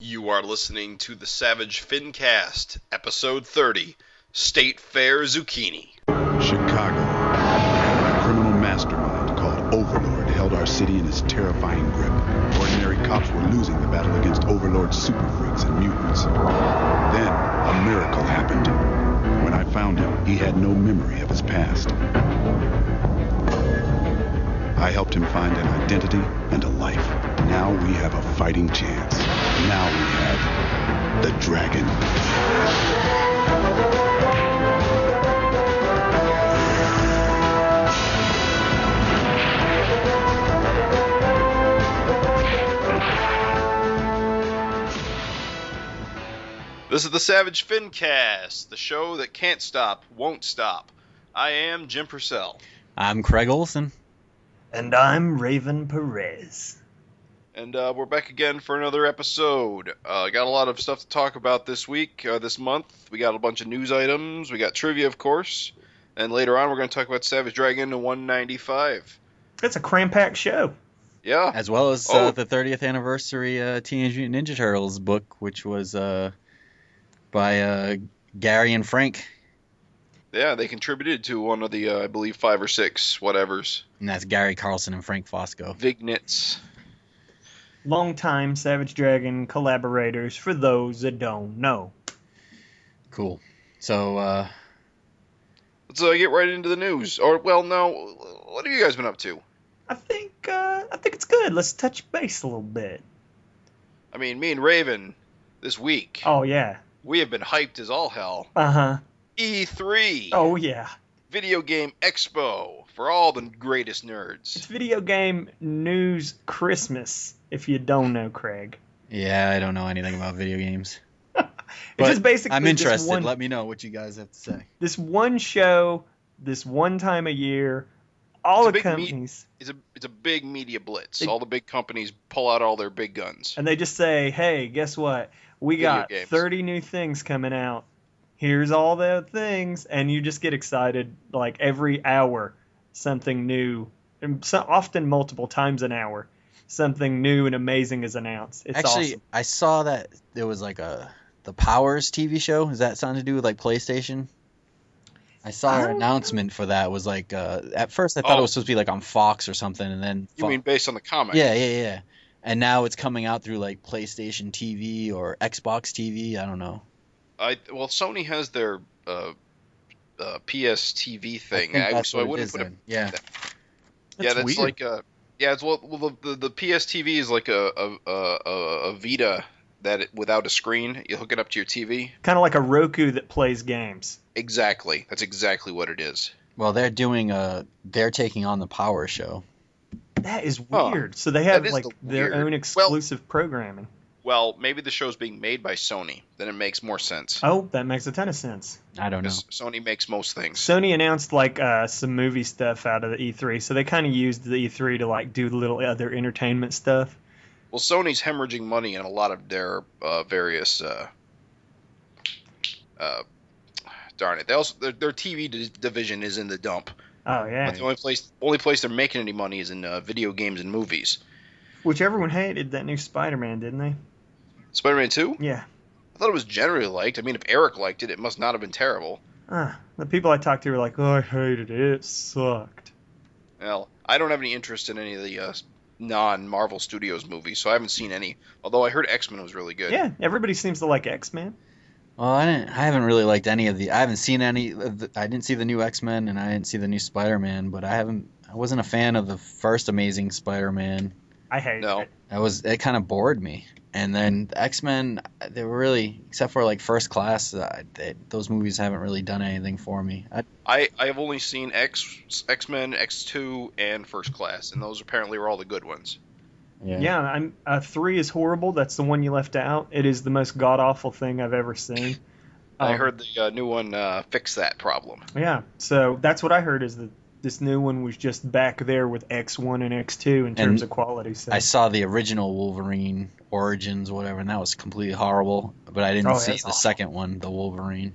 You are listening to the Savage FINcast, episode 30, State Fair Zucchini. Chicago. A criminal mastermind called Overlord held our city in his terrifying grip. Ordinary cops were losing the battle against Overlord's super freaks and mutants. Then, a miracle happened. When I found him, he had no memory of his past. I helped him find an identity and a life. Now we have a fighting chance. Now we have the dragon. This is the Savage FINcast, the show that can't stop, won't stop. I am Jim Purcell. I'm Craig Olson. And I'm Raven Perez. And we're back again for another episode. Got a lot of stuff to talk about this week, this month. We got a bunch of news items. We got trivia, of course. And later on, we're going to talk about Savage Dragon 195. It's a cram-packed show. Yeah. As well as the 30th anniversary Teenage Mutant Ninja Turtles book, which was by Gary and Frank. Yeah, they contributed to one of the, I believe, 5 or 6 whatevers. And that's Gary Carlson and Frank Fosco. Vignettes. Longtime Savage Dragon collaborators, for those that don't know. Cool. So, let's get right into the news. Or, well, no, what have you guys been up to? I think it's good. Let's touch base a little bit. I mean, me and Raven, this week, Oh, yeah. we have been hyped as all hell. Uh-huh. E3. Oh, yeah. Video Game Expo for all the greatest nerds. It's Video Game News Christmas, if you don't know, Craig. yeah, I don't know anything about video games. It's But just basically I'm this interested. Let me know what you guys have to say. this one show, this one time a year, all It's a the big companies, It's a big media blitz. All the big companies pull out all their big guns. and they just say, hey, guess what? We got games. 30 new things coming out. Here's all the things, and you just get excited like every hour, something new, and often multiple times an hour, something new and amazing is announced. It's Actually, awesome. I saw that there was like the Powers TV show. Is that something to do with like PlayStation? I saw an announcement for that. It was like at first I thought it was supposed to be like on Fox or something, and then You mean based on the comic? yeah. And now it's coming out through like PlayStation TV or Xbox TV. I don't know. Well, Sony has their PS TV thing. I think that's so I what it wouldn't is put it. then. Yeah. Yeah, that's weird. like it's the PS TV is like a Vita without a screen. You hook it up to your TV. Kind of like a Roku that plays games. Exactly. That's exactly what it is. Well, they're taking on the Power show. That is Huh. weird. So they have That is like their weird. own exclusive programming. Well, maybe the show's being made by Sony. Then it makes more sense. Oh, that makes a ton of sense. I don't know. Because Sony makes most things. Sony announced like some movie stuff out of the E3, so they kind of used the E3 to like do little other entertainment stuff. Well, Sony's hemorrhaging money in a lot of their various. Darn it! Their TV division is in the dump. Oh yeah, But the only place they're making any money is in video games and movies. which everyone hated that new Spider-Man, didn't they? Spider-Man 2? Yeah. I thought it was generally liked. I mean, if Eric liked it, it must not have been terrible. The people I talked to were like, "Oh, I hated it. It sucked." Well, I don't have any interest in any of the non-Marvel Studios movies, so I haven't seen any. Although I heard X-Men was really good. Yeah, everybody seems to like X-Men. Well, I haven't really liked any of the. I haven't seen any. I didn't see the new X-Men and I didn't see the new Spider-Man, but I wasn't a fan of the first Amazing Spider-Man. I hated it. It kind of bored me. And then the X-Men, they were really, except for like First Class, those movies haven't really done anything for me. I have only seen X-Men, X2, and First Class, and those apparently were all the good ones. Yeah, 3 is horrible. That's the one you left out. It is the most god-awful thing I've ever seen. I heard the new one fix that problem. Yeah, so that's what I heard is that this new one was just back there with X1 and X2 in terms of quality. So. I saw the original Wolverine Origins, whatever, and that was completely horrible. But I didn't see the second one, the Wolverine.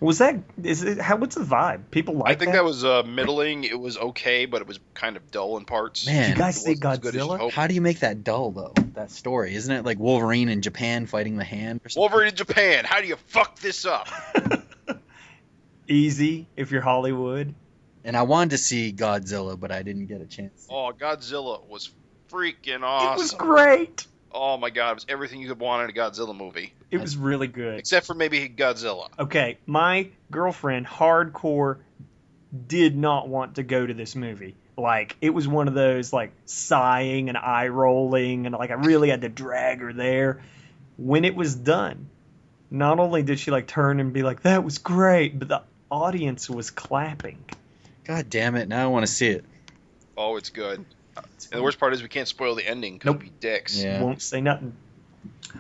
What's the vibe? People like I think that was middling. It was okay, but it was kind of dull in parts. Man, Did you guys It see wasn't as good as you'd Godzilla? hope. how do you make that dull though? That story, isn't it like Wolverine in Japan fighting the Hand or something? Wolverine in Japan. How do you fuck this up? Easy if you're Hollywood. And I wanted to see Godzilla, but I didn't get a chance. Oh, Godzilla was freaking awesome. It was great. Oh my god, it was everything you could want in a Godzilla movie. It was really good. Except for maybe Godzilla. Okay, my girlfriend, hardcore, did not want to go to this movie. Like, it was one of those, like, sighing and eye rolling, and, like, I really had to drag her there. When it was done, not only did she, like, turn and be like, that was great, but the audience was clapping. God damn it! Now I want to see it. Oh, it's good. And the worst part is we can't spoil the ending because Nope. we dicks. Yeah. Won't say nothing.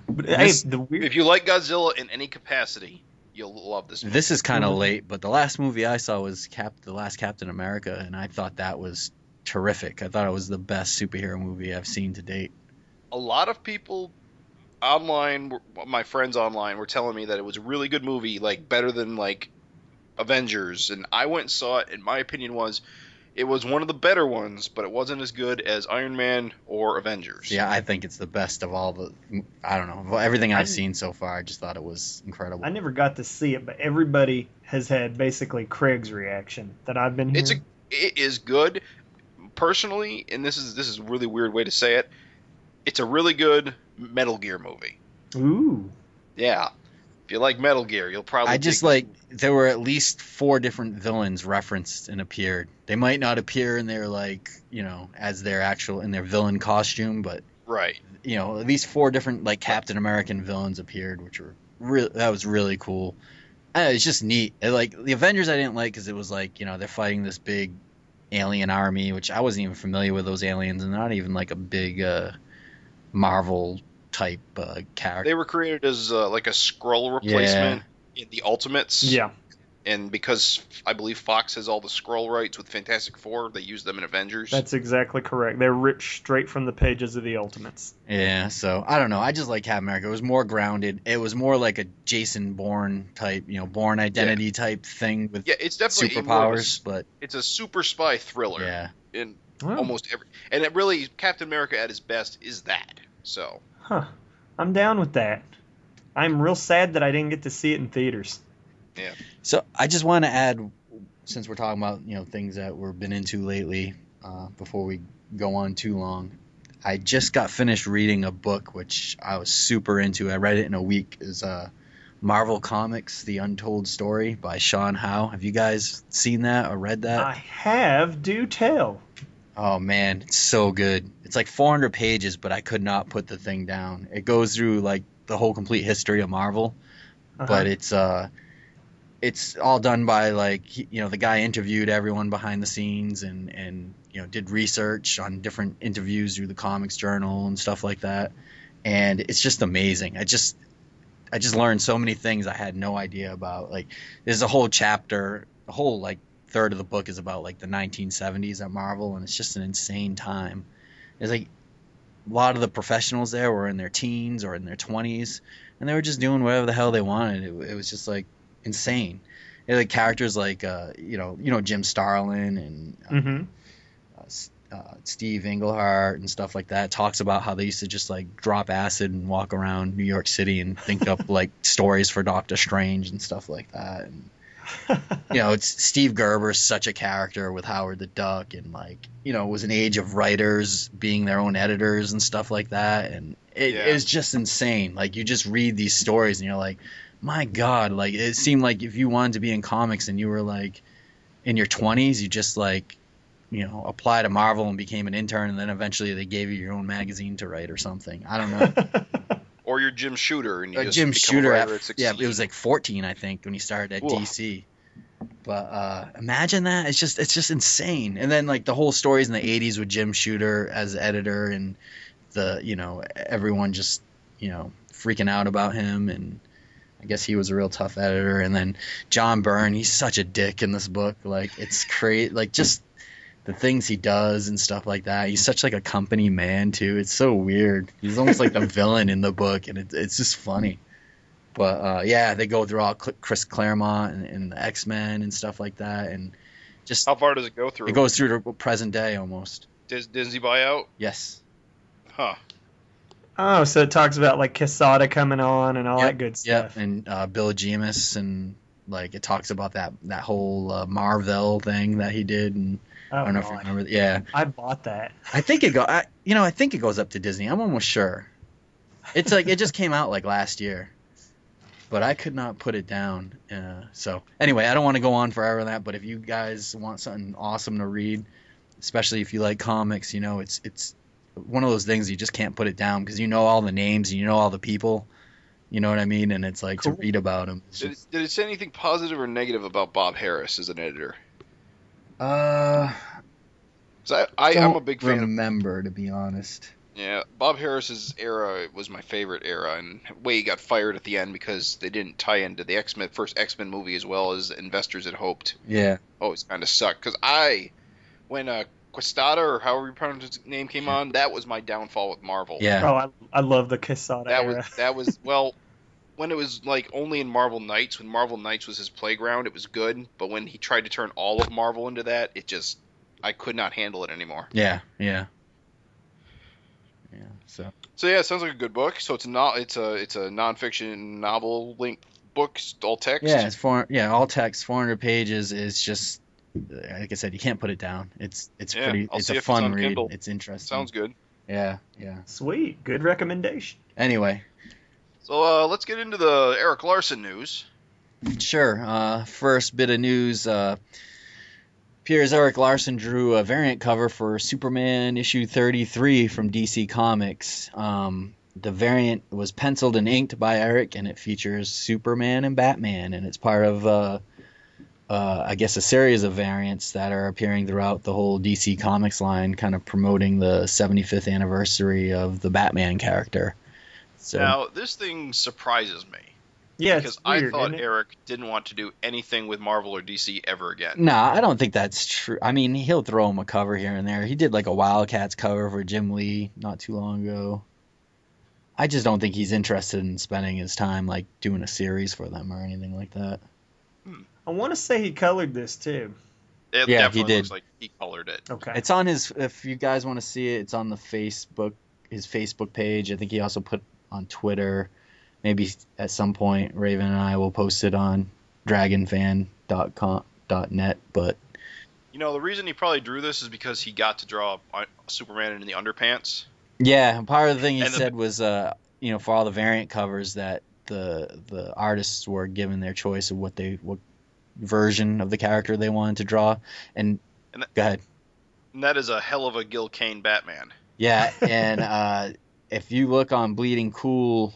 But, This- hey, the weird... If you like Godzilla in any capacity, you'll love this movie. This is kind of Mhm. late, but the last movie I saw was the last Captain America, and I thought that was terrific. I thought it was the best superhero movie I've seen to date. A lot of people online, my friends online, were telling me that it was a really good movie, like better than like Avengers, and I went and saw it, and my opinion was it was one of the better ones, but it wasn't as good as Iron Man or Avengers. Yeah, I think it's the best of all the. I don't know, everything I've I- seen so far. I just thought it was incredible. I never got to see it, but everybody has had basically Craig's reaction that I've been hearing. It is good. Personally, and this is a really weird way to say it, it's a really good Metal Gear movie. Ooh. Yeah. If you like Metal Gear, you'll probably I just dig this like there were at least 4 different villains referenced and appeared. They might not appear in their like as their actual in their villain costume, but right. at least 4 different like Captain American villains appeared, which were that was really cool. It's just neat. Like the Avengers, I didn't like because it was like they're fighting this big alien army, which I wasn't even familiar with those aliens, and not even like a big Marvel type character. They were created as like a Skrull replacement in the Ultimates. Yeah. And because I believe Fox has all the Skrull rights with Fantastic Four, they use them in Avengers. That's exactly correct. They're ripped straight from the pages of the Ultimates. Yeah, so I don't know. I just like Captain America. It was more grounded. It was more like a Jason Bourne type, Bourne Identity type thing with it's definitely more of superpowers. But it's a super spy thriller. yeah, In Oh. almost every, and it really Captain America at his best is that. So Huh. I'm down with that. I'm real sad that I didn't get to see it in theaters. so I just want to add, since we're talking about things that we've been into lately, before we go on too long. I just got finished reading a book which I was super into. I read it in a week. Is Marvel Comics: The Untold Story by Sean Howe. Have you guys seen that or read that? I have. Do tell. Oh man, it's so good. It's like 400 pages, but I could not put the thing down. It goes through like the whole complete history of Marvel, but it's all done by like the guy interviewed everyone behind the scenes and did research on different interviews through the Comics Journal and stuff like that. And it's just amazing. I just learned so many things I had no idea about. Like there's a whole chapter, a whole like third of the book is about like the 1970s at Marvel, and it's just an insane time. It's like a lot of the professionals there were in their teens or in their 20s, and they were just doing whatever the hell they wanted. It was just like insane. It had like characters like Jim Starlin and Steve Englehart and stuff like that. Talks about how they used to just like drop acid and walk around New York City and think up like stories for Doctor Strange and stuff like that. And it's Steve Gerber's such a character with Howard the Duck, and like it was an age of writers being their own editors and stuff like that, and it was just insane. Like you just read these stories and you're like, my God, like it seemed like if you wanted to be in comics and you were like in your 20s, you just like apply to Marvel and became an intern, and then eventually they gave you your own magazine to write or something. I don't know. or you're Jim Shooter and you just Jim become Shooter a writer at 16. it was like 14 I think when he started at Oof. DC. But imagine that. It's just insane. And then like the whole stories in the 80s with Jim Shooter as editor, and the everyone just freaking out about him, and I guess he was a real tough editor. And then John Byrne, he's such a dick in this book. Like it's crazy, like just the things he does and stuff like that. He's such like a company man too. It's so weird. He's almost like the villain in the book, and it's just funny. But yeah, they go through all Chris Claremont and the X-Men and stuff like that, and just How far does it go through? it goes through to present day almost. Disney buyout? Yes. Huh. Oh, so it talks about like Quesada coming on and all that good stuff. Yep, and Bill Jemas, and like it talks about that whole Marvel thing that he did, and I don't know if you remember. Yeah, I bought that. I think it I think it goes up to Disney. I'm almost sure. It's like it just came out like last year, but I could not put it down. So anyway, I don't want to go on forever on that. But if you guys want something awesome to read, especially if you like comics, it's one of those things you just can't put it down because you know all the names and you know all the people. You know what I mean? And it's like to read about them. Did it say anything positive or negative about Bob Harris as an editor? I'm a big fan. Remember, to be honest. Yeah, Bob Harris's era was my favorite era, and way he got fired at the end because they didn't tie into the first X-Men movie as well as investors had hoped. Yeah. Always kind of sucked because when Quesada or however you pronounce his name came on, that was my downfall with Marvel. Yeah. Oh, I love the Quesada era. That was well, when it was like only in Marvel Knights, when Marvel Knights was his playground, it was good. But when he tried to turn all of Marvel into that, I could not handle it anymore. Yeah. So yeah, it sounds like a good book. So it's a nonfiction novel length book, all text. Yeah, all text, 400 pages is just like I said, you can't put it down. It's pretty. It's a fun read. Kindle. It's interesting. Sounds good. Yeah. Sweet, good recommendation. Anyway, so let's get into the Erik Larsen news. Sure. First bit of news. Appears Erik Larsen drew a variant cover for Superman issue 33 from DC Comics. The variant was penciled and inked by Erik, and it features Superman and Batman, and it's part of, I guess, a series of variants that are appearing throughout the whole DC Comics line, kind of promoting the 75th anniversary of the Batman character. So, now, this thing surprises me. Yeah, because it's weird, I thought Erik didn't want to do anything with Marvel or DC ever again. No, I don't think that's true. I mean, he'll throw him a cover here and there. He did like a Wildcats cover for Jim Lee not too long ago. I just don't think he's interested in spending his time like doing a series for them or anything like that. I want to say he colored this too. It definitely looks like he colored it. Okay. It's on his. If you guys want to see it, it's on his Facebook page. I think he also put on Twitter. Maybe at some point, Raven and I will post it on dragonfan.net. But the reason he probably drew this is because he got to draw Superman in the underpants. Yeah, part of the thing he said was, for all the variant covers that the artists were given their choice of what version of the character they wanted to draw. And go ahead. And that is a hell of a Gil Kane Batman. Yeah, and if you look on Bleeding Cool.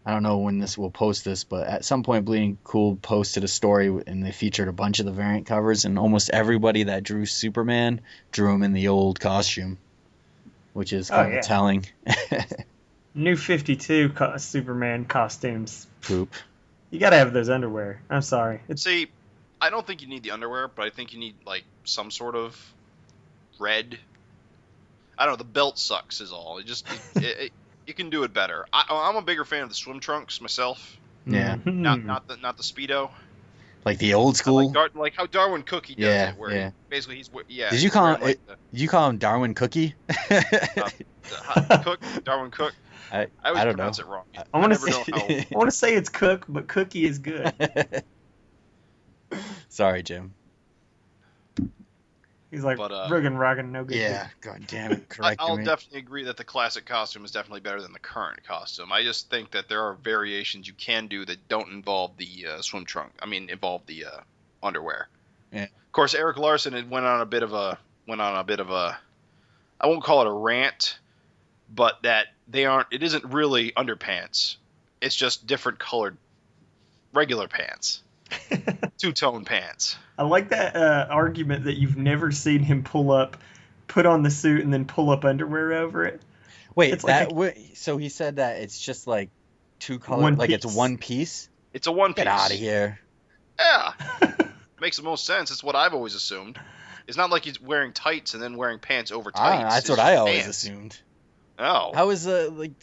I don't know when this will post this, but at some point Bleeding Cool posted a story and they featured a bunch of the variant covers, and almost everybody that drew Superman drew him in the old costume, which is kind of telling. New 52 Superman costumes. Poop. You gotta have those underwear. I'm sorry. See, I don't think you need the underwear, but I think you need like some sort of red. I don't know. The belt sucks is all. You can do it better. I'm a bigger fan of the swim trunks myself. Yeah. Not the Speedo. Like the old school. Like how Darwin Cookie does it, where basically he's Did you call him? Did you call him Darwin Cookie? Darwin Cook. I always don't pronounce know. it wrong. I want to say it's Cook, but Cookie is good. Sorry, Jim. He's like, friggin' rockin', no good. Yeah, god damn it, I'll definitely agree that the classic costume is definitely better than the current costume. I just think that there are variations you can do that don't involve the swim trunk. I mean, involve the underwear. Yeah. Of course, Erik Larsen went on a bit of a, I won't call it a rant, but that it isn't really underpants. It's just different colored regular pants. Two-tone pants. I like that argument that you've never seen him put on the suit and then pull up underwear over it. Wait, so he said that it's just like two colors, like it's one piece? It's a one piece. Get out of here. Yeah. Makes the most sense. It's what I've always assumed. It's not like he's wearing tights and then wearing pants over tights. That's what I always assumed. Oh. How is the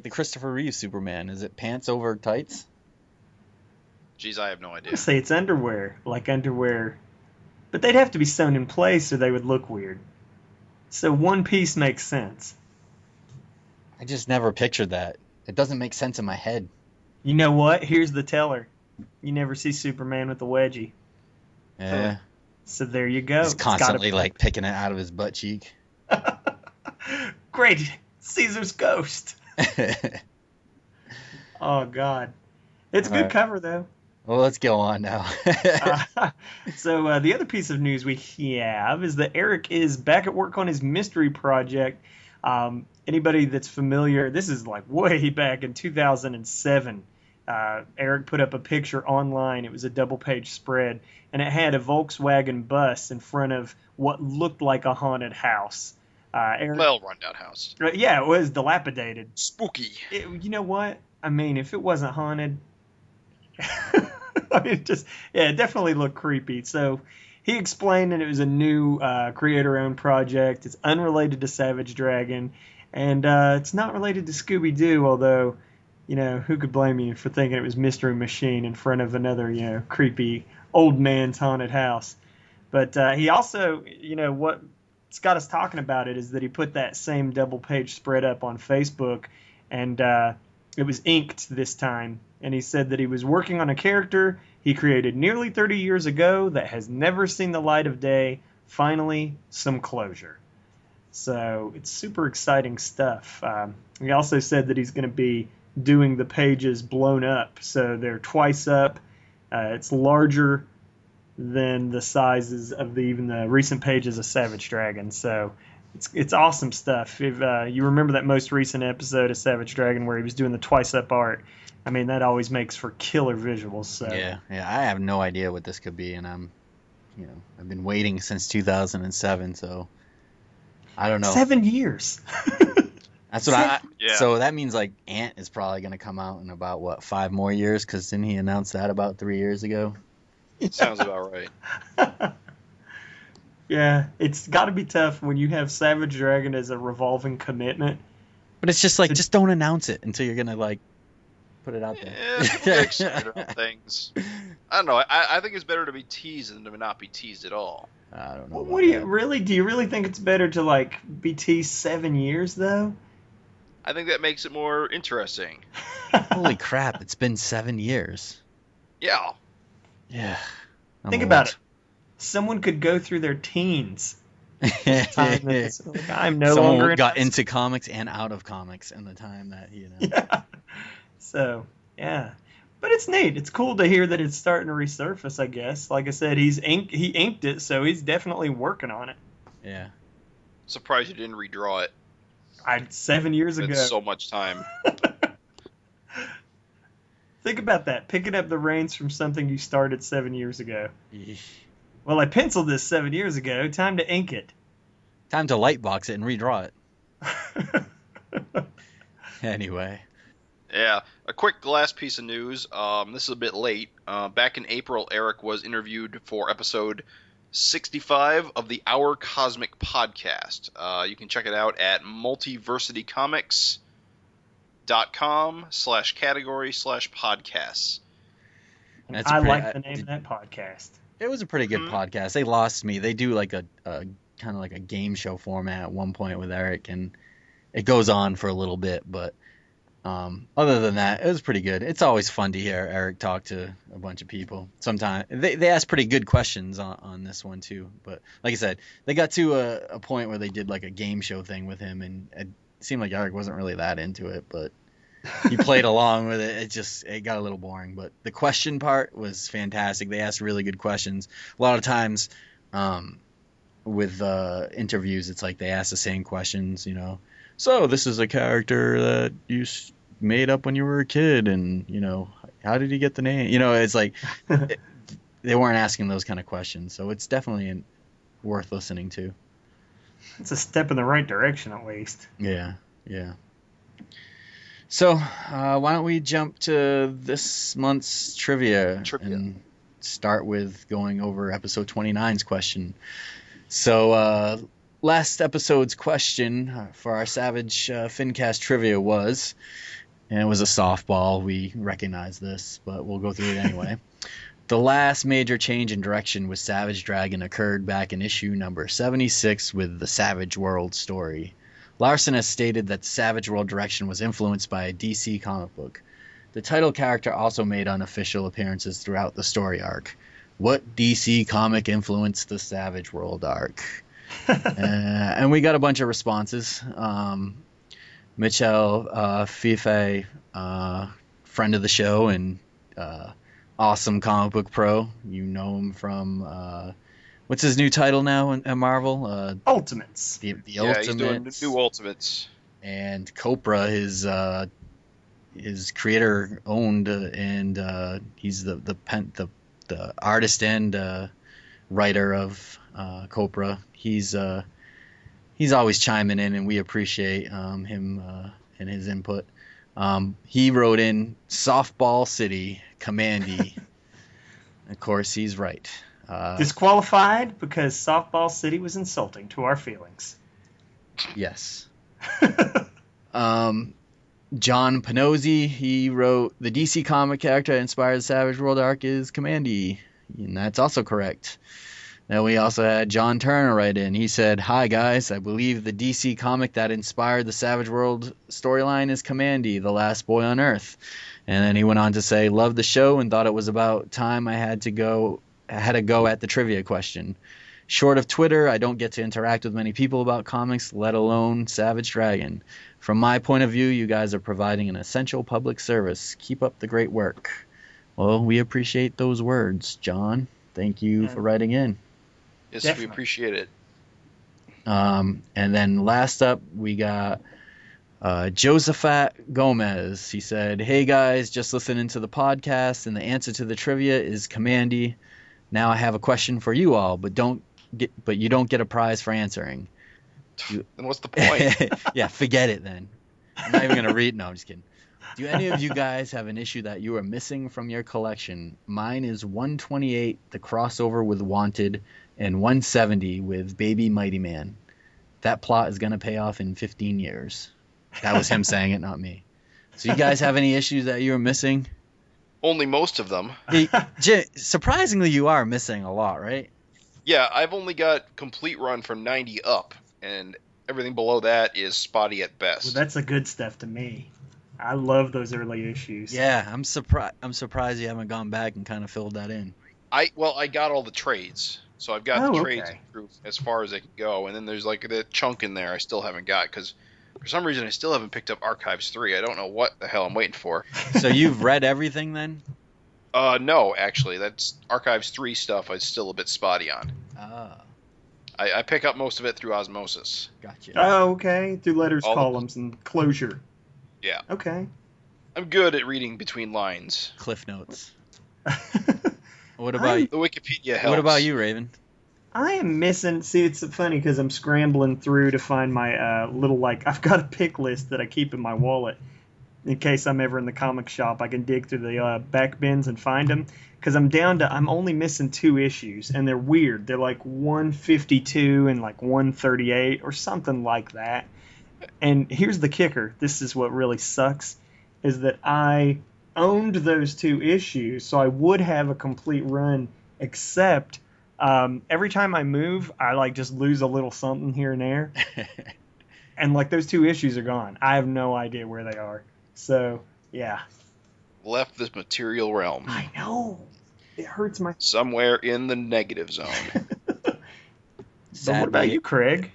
Christopher Reeve Superman? Is it pants over tights? Jeez, I have no idea. I say it's underwear, like underwear, but they'd have to be sewn in place or they would look weird. So one piece makes sense. I just never pictured that. It doesn't make sense in my head. You know what? Here's the teller. You never see Superman with a wedgie. Yeah. So there you go. He's constantly like picking it out of his butt cheek. Great. Caesar's ghost. Oh, God. It's a good cover, though. Well, let's go on now. So the other piece of news we have is that Erik is back at work on his mystery project. Anybody that's familiar, this is like way back in 2007. Erik put up a picture online. It was a double-page spread, and it had a Volkswagen bus in front of what looked like a haunted house. Rundown house. Yeah, it was dilapidated. Spooky. You know what? I mean, if it wasn't haunted, I mean, it definitely looked creepy. So he explained that it was a new creator-owned project. It's unrelated to Savage Dragon, and it's not related to Scooby-Doo, although, you know, who could blame you for thinking it was Mystery Machine in front of another, you know, creepy old man's haunted house. But he also, you know, what's got us talking about it is that he put that same double-page spread up on Facebook, and it was inked this time. And he said that he was working on a character he created nearly 30 years ago that has never seen the light of day. Finally, some closure. So it's super exciting stuff. He also said that he's going to be doing the pages blown up. So they're twice up. It's larger than the sizes of even the recent pages of Savage Dragon. So it's awesome stuff. If you remember that most recent episode of Savage Dragon where he was doing the twice up art, I mean, that always makes for killer visuals. So. Yeah, I have no idea what this could be, and I've been waiting since 2007, so I don't know. 7 years. That's what Yeah. So that means like Ant is probably going to come out in about 5 more years? Because didn't he announce that about 3 years ago? Sounds about right. Yeah, it's got to be tough when you have Savage Dragon as a revolving commitment. But it's just like, just don't announce it until you're going to like put it out there. Yeah, people get excited about things. I don't know. I think it's better to be teased than to not be teased at all. I don't know. What do you really think it's better to like be teased 7 years though? I think that makes it more interesting. Holy crap! It's been 7 years. Yeah. Yeah. Think about it. Someone could go through their teens. I'm no Someone longer got into comics and out of comics in the time that Yeah. So yeah, but it's neat. It's cool to hear that it's starting to resurface. I guess, like I said, he inked it, so he's definitely working on it. Yeah. Surprised you didn't redraw it. 7 years ago. It's so much time. Think about that. Picking up the reins from something you started 7 years ago. Yeesh. Well, I penciled this 7 years ago. Time to ink it. Time to lightbox it and redraw it. Anyway. Yeah. A quick last piece of news. This is a bit late. Back in April, Erik was interviewed for episode 65 of the Our Cosmic Podcast. You can check it out at multiversitycomics.com/category/podcasts. I like the name of that podcast. It was a pretty good podcast. They lost me. They do like a kind of like a game show format at one point with Erik, and it goes on for a little bit. But other than that, it was pretty good. It's always fun to hear Erik talk to a bunch of people. Sometimes they ask pretty good questions on this one too. But like I said, they got to a point where they did like a game show thing with him, and it seemed like Erik wasn't really that into it, but he played along with it. It got a little boring, but the question part was fantastic. They asked really good questions. A lot of times with interviews, it's like they ask the same questions, you know. So this is a character that you made up when you were a kid, and, you know, how did you get the name? You know, it's like they weren't asking those kind of questions, so it's definitely worth listening to. It's a step in the right direction, at least. Yeah. So, why don't we jump to this month's trivia and start with going over episode 29's question. So, last episode's question for our Savage FINcast trivia was, and it was a softball, we recognize this, but we'll go through it anyway. The last major change in direction with Savage Dragon occurred back in issue number 76 with the Savage World story. Larsen has stated that Savage World direction was influenced by a DC comic book. The title character also made unofficial appearances throughout the story arc. What DC comic influenced the Savage World arc? And we got a bunch of responses. Michel Fife, friend of the show and awesome comic book pro. You know him from what's his new title now at Marvel? Ultimates. The Yeah, Ultimates. he's doing the new Ultimates. And Copra, his creator owned, and he's the artist and writer of Copra. He's always chiming in, and we appreciate him and his input. He wrote in Softball City, Commandy. Of course, he's right. Disqualified because Softball City was insulting to our feelings. Yes. John Panozzi, he wrote, the DC comic character that inspired the Savage World arc is Commandy, and that's also correct. Then we also had John Turner write in. He said, hi guys, I believe the DC comic that inspired the Savage World storyline is Commandy, the last boy on Earth. And then he went on to say, love the show and thought it was about time I had a go at the trivia question. Short of Twitter, I don't get to interact with many people about comics, let alone Savage Dragon. From my point of view, you guys are providing an essential public service. Keep up the great work. Well, we appreciate those words, John. Thank you for writing in. Yes, Definitely. we appreciate it. And then last up, we got Josephat Gomez. He said, hey guys, just listening to the podcast, and the answer to the trivia is Commandy. Now I have a question for you all, but you don't get a prize for answering. Then what's the point? Yeah, forget it then. I'm not even going to read. No, I'm just kidding. Do any of you guys have an issue that you are missing from your collection? Mine is 128, the crossover with Wanted, and 170 with Baby Mighty Man. That plot is going to pay off in 15 years. That was him saying it, not me. So you guys have any issues that you are missing? Only most of them. Surprisingly, you are missing a lot, right? Yeah, I've only got complete run from 90 up, and everything below that is spotty at best. Well, that's the good stuff to me. I love those early issues. Yeah, I'm surprised you haven't gone back and kind of filled that in. I got all the trades, so I've got the trades okay. through as far as they can go, and then there's like that chunk in there I still haven't got because for some reason I still haven't picked up Archives 3. I don't know what the hell I'm waiting for. So you've read everything then? No, actually, that's Archives 3 stuff. I'm still a bit spotty on. Oh, I pick up most of it through osmosis. gotcha. Oh, okay. Through letters, All the- columns, and closure. Yeah, Okay. I'm good at reading between lines. Cliff notes. What about The Wikipedia helps. What about you, Raven? I am missing. See, it's funny because I'm scrambling through to find my little I've got a pick list that I keep in my wallet in case I'm ever in the comic shop. I can dig through the back bins and find them because I'm only missing 2 issues and they're weird. They're like 152 and like 138 or something like that. And here's the kicker. This is what really sucks, is that I owned those 2 issues, so I would have a complete run, except every time I move, I just lose a little something here and there. And those 2 issues are gone. I have no idea where they are. So, yeah. Left this material realm. I know. It hurts my... Somewhere in the negative zone. So what about you, Craig?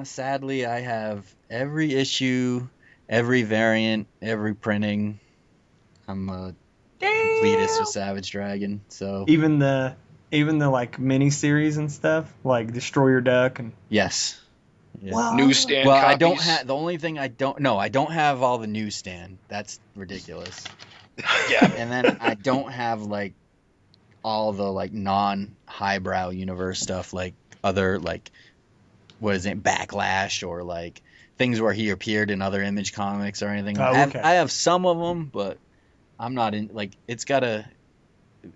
Sadly, I have every issue, every variant, every printing. I'm a completist with Savage Dragon, so Even the mini series and stuff, like Destroyer Duck and... yes. Yeah. Well, Newsstand Well, copies. I don't have the only thing I don't have all the newsstand. That's ridiculous. Yeah. And then I don't have all the non-highbrow universe stuff, other what is it, Backlash, or things where he appeared in other Image comics or anything. Oh, okay. I have some of them, but I'm not in.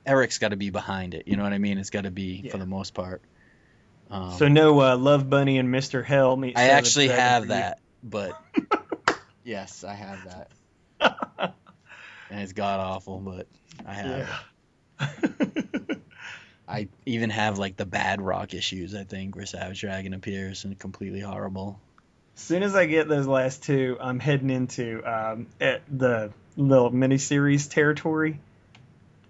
Eric's got to be behind it. You know what I mean? It's got to be for the most part. So no Love Bunny and Mr. Hell meet I Savage actually Dragon have for you. that, but yes, I have that. And it's god awful, but I have it. I even have like the Bad Rock issues, I think, where Savage Dragon appears and completely horrible. As soon as I get those last two, I'm heading into the little miniseries territory.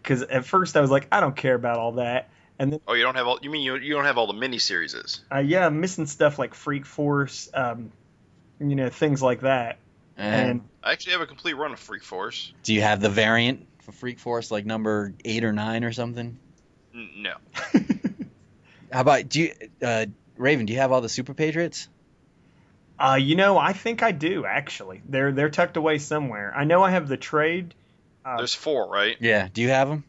Because at first I was like, I don't care about all that. And then, you don't have all. You mean you don't have all the miniseries? yeah, I'm missing stuff like Freak Force, things like that. And I actually have a complete run of Freak Force. do you have the variant for Freak Force, like number 8 or 9 or something? No. How about Raven? Do you have all the Super Patriots? I think I do actually. They're tucked away somewhere. I know I have the trade. There's 4, right? Yeah. Do you have them?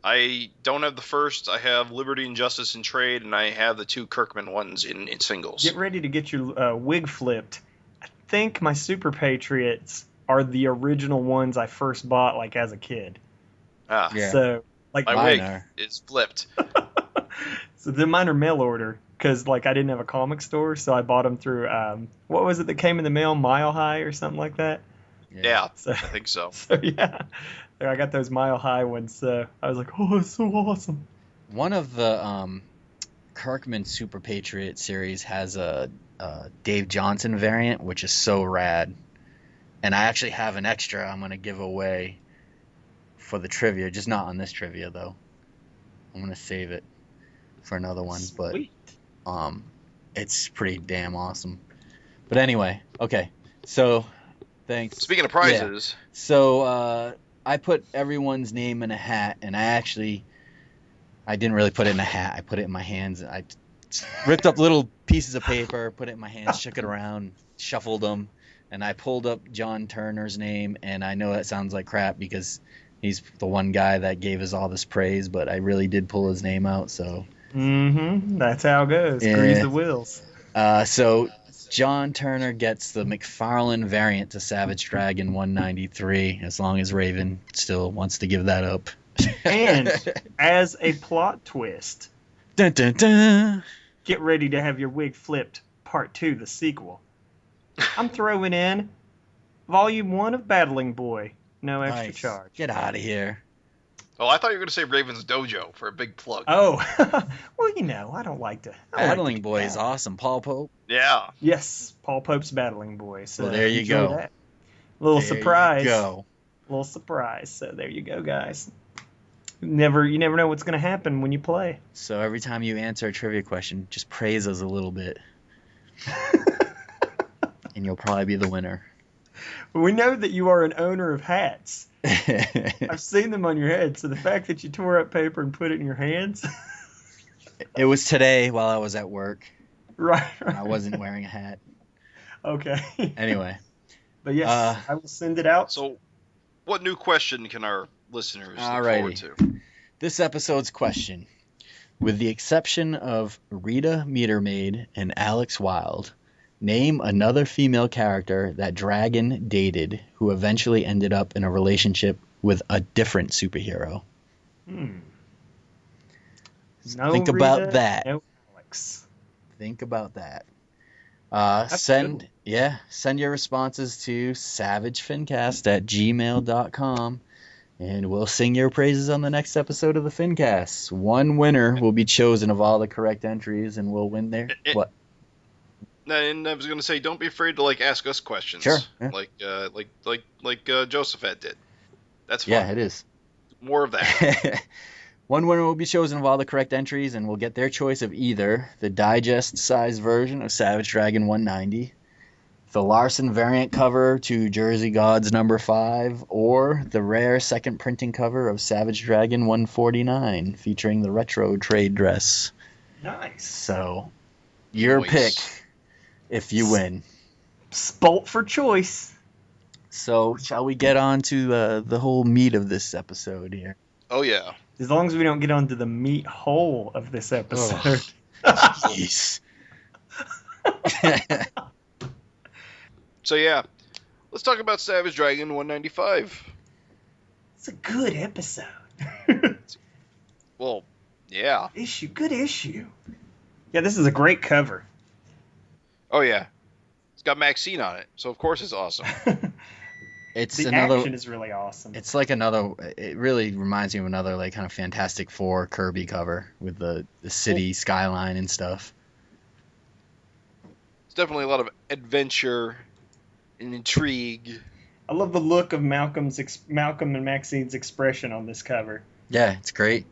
I don't have the first. I have Liberty and Justice in trade, and I have the 2 Kirkman ones in singles. Get ready to get your wig flipped. I think my Super Patriots are the original ones I first bought like as a kid. Ah, Yeah. So like my wig is flipped. So then mine are mail order because like I didn't have a comic store, so I bought them through what was it that came in the mail, Mile High or something like that. Yeah, So, I think so. so yeah, I got those Mile High ones. So I was like, oh, it's so awesome. One of the Kirkman Super Patriot series has a Dave Johnson variant, which is so rad. And I actually have an extra I'm going to give away for the trivia, just not on this trivia, though. I'm going to save it for another one. Sweet. But it's pretty damn awesome. But anyway, okay. So, thanks. Speaking of prizes. Yeah. So, I put everyone's name in a hat, and I didn't really put it in a hat. I put it in my hands. I ripped up little pieces of paper, put it in my hands, shook it around, shuffled them, and I pulled up John Turner's name. And I know that sounds like crap because he's the one guy that gave us all this praise, but I really did pull his name out. So That's how it goes. Yeah. Grease the wheels. So John Turner gets the McFarlane variant to Savage Dragon 193, as long as Raven still wants to give that up. And as a plot twist, Dun, dun, dun. get ready to have your wig flipped, part 2, the sequel. I'm throwing in volume 1 of Battling Boy. No extra Nice. charge. Get out of here. Oh, I thought you were going to say Raven's Dojo for a big plug. Oh, well, I don't like to. Battling Boy is awesome. Paul Pope. Yeah. Yes, Paul Pope's Battling Boy. So Well, there you enjoy go. That. Little There you surprise. go. Little surprise. So there you go, guys. You never know what's going to happen when you play. So every time you answer a trivia question, just praise us a little bit. And you'll probably be the winner. We know that you are an owner of hats. I've seen them on your head, so the fact that you tore up paper and put it in your hands. It was today while I was at work. Right. And I wasn't wearing a hat. Okay. Anyway. But yes, I will send it out. So, what new question can our listeners look forward to? This episode's question. With the exception of Rita Metermaid and Alex Wilde, name another female character that Dragon dated who eventually ended up in a relationship with a different superhero. No Think Rita, about that. No Alex. Think about that. That's Send cool. Send your responses to savagefincast@gmail.com, and we'll sing your praises on the next episode of the FINcast. One winner will be chosen of all the correct entries, and we'll win there. What? And I was going to say, don't be afraid to ask us questions. Sure. Yeah. Like Josephat did. That's fun. Yeah, it is. More of that. One winner will be chosen of all the correct entries, and will get their choice of either the digest-sized version of Savage Dragon 190, the Larsen variant cover to Jersey Gods number 5, or the rare second printing cover of Savage Dragon 149, featuring the retro trade dress. Nice. So, your Nice. pick if you win. Spolt for choice. So, shall we get on to the whole meat of this episode here? Oh, yeah. As long as we don't get onto the meat hole of this episode. Jeez. So, yeah. Let's talk about Savage Dragon 195. It's a good episode. Well, yeah. Good issue. Yeah, this is a great cover. Oh yeah, it's got Maxine on it, so of course it's awesome. It's The another. action is really awesome. It's like another. It really reminds me of another like kind of Fantastic Four Kirby cover with the city skyline and stuff. It's definitely a lot of adventure and intrigue. I love the look of Malcolm and Maxine's expression on this cover. Yeah, it's great.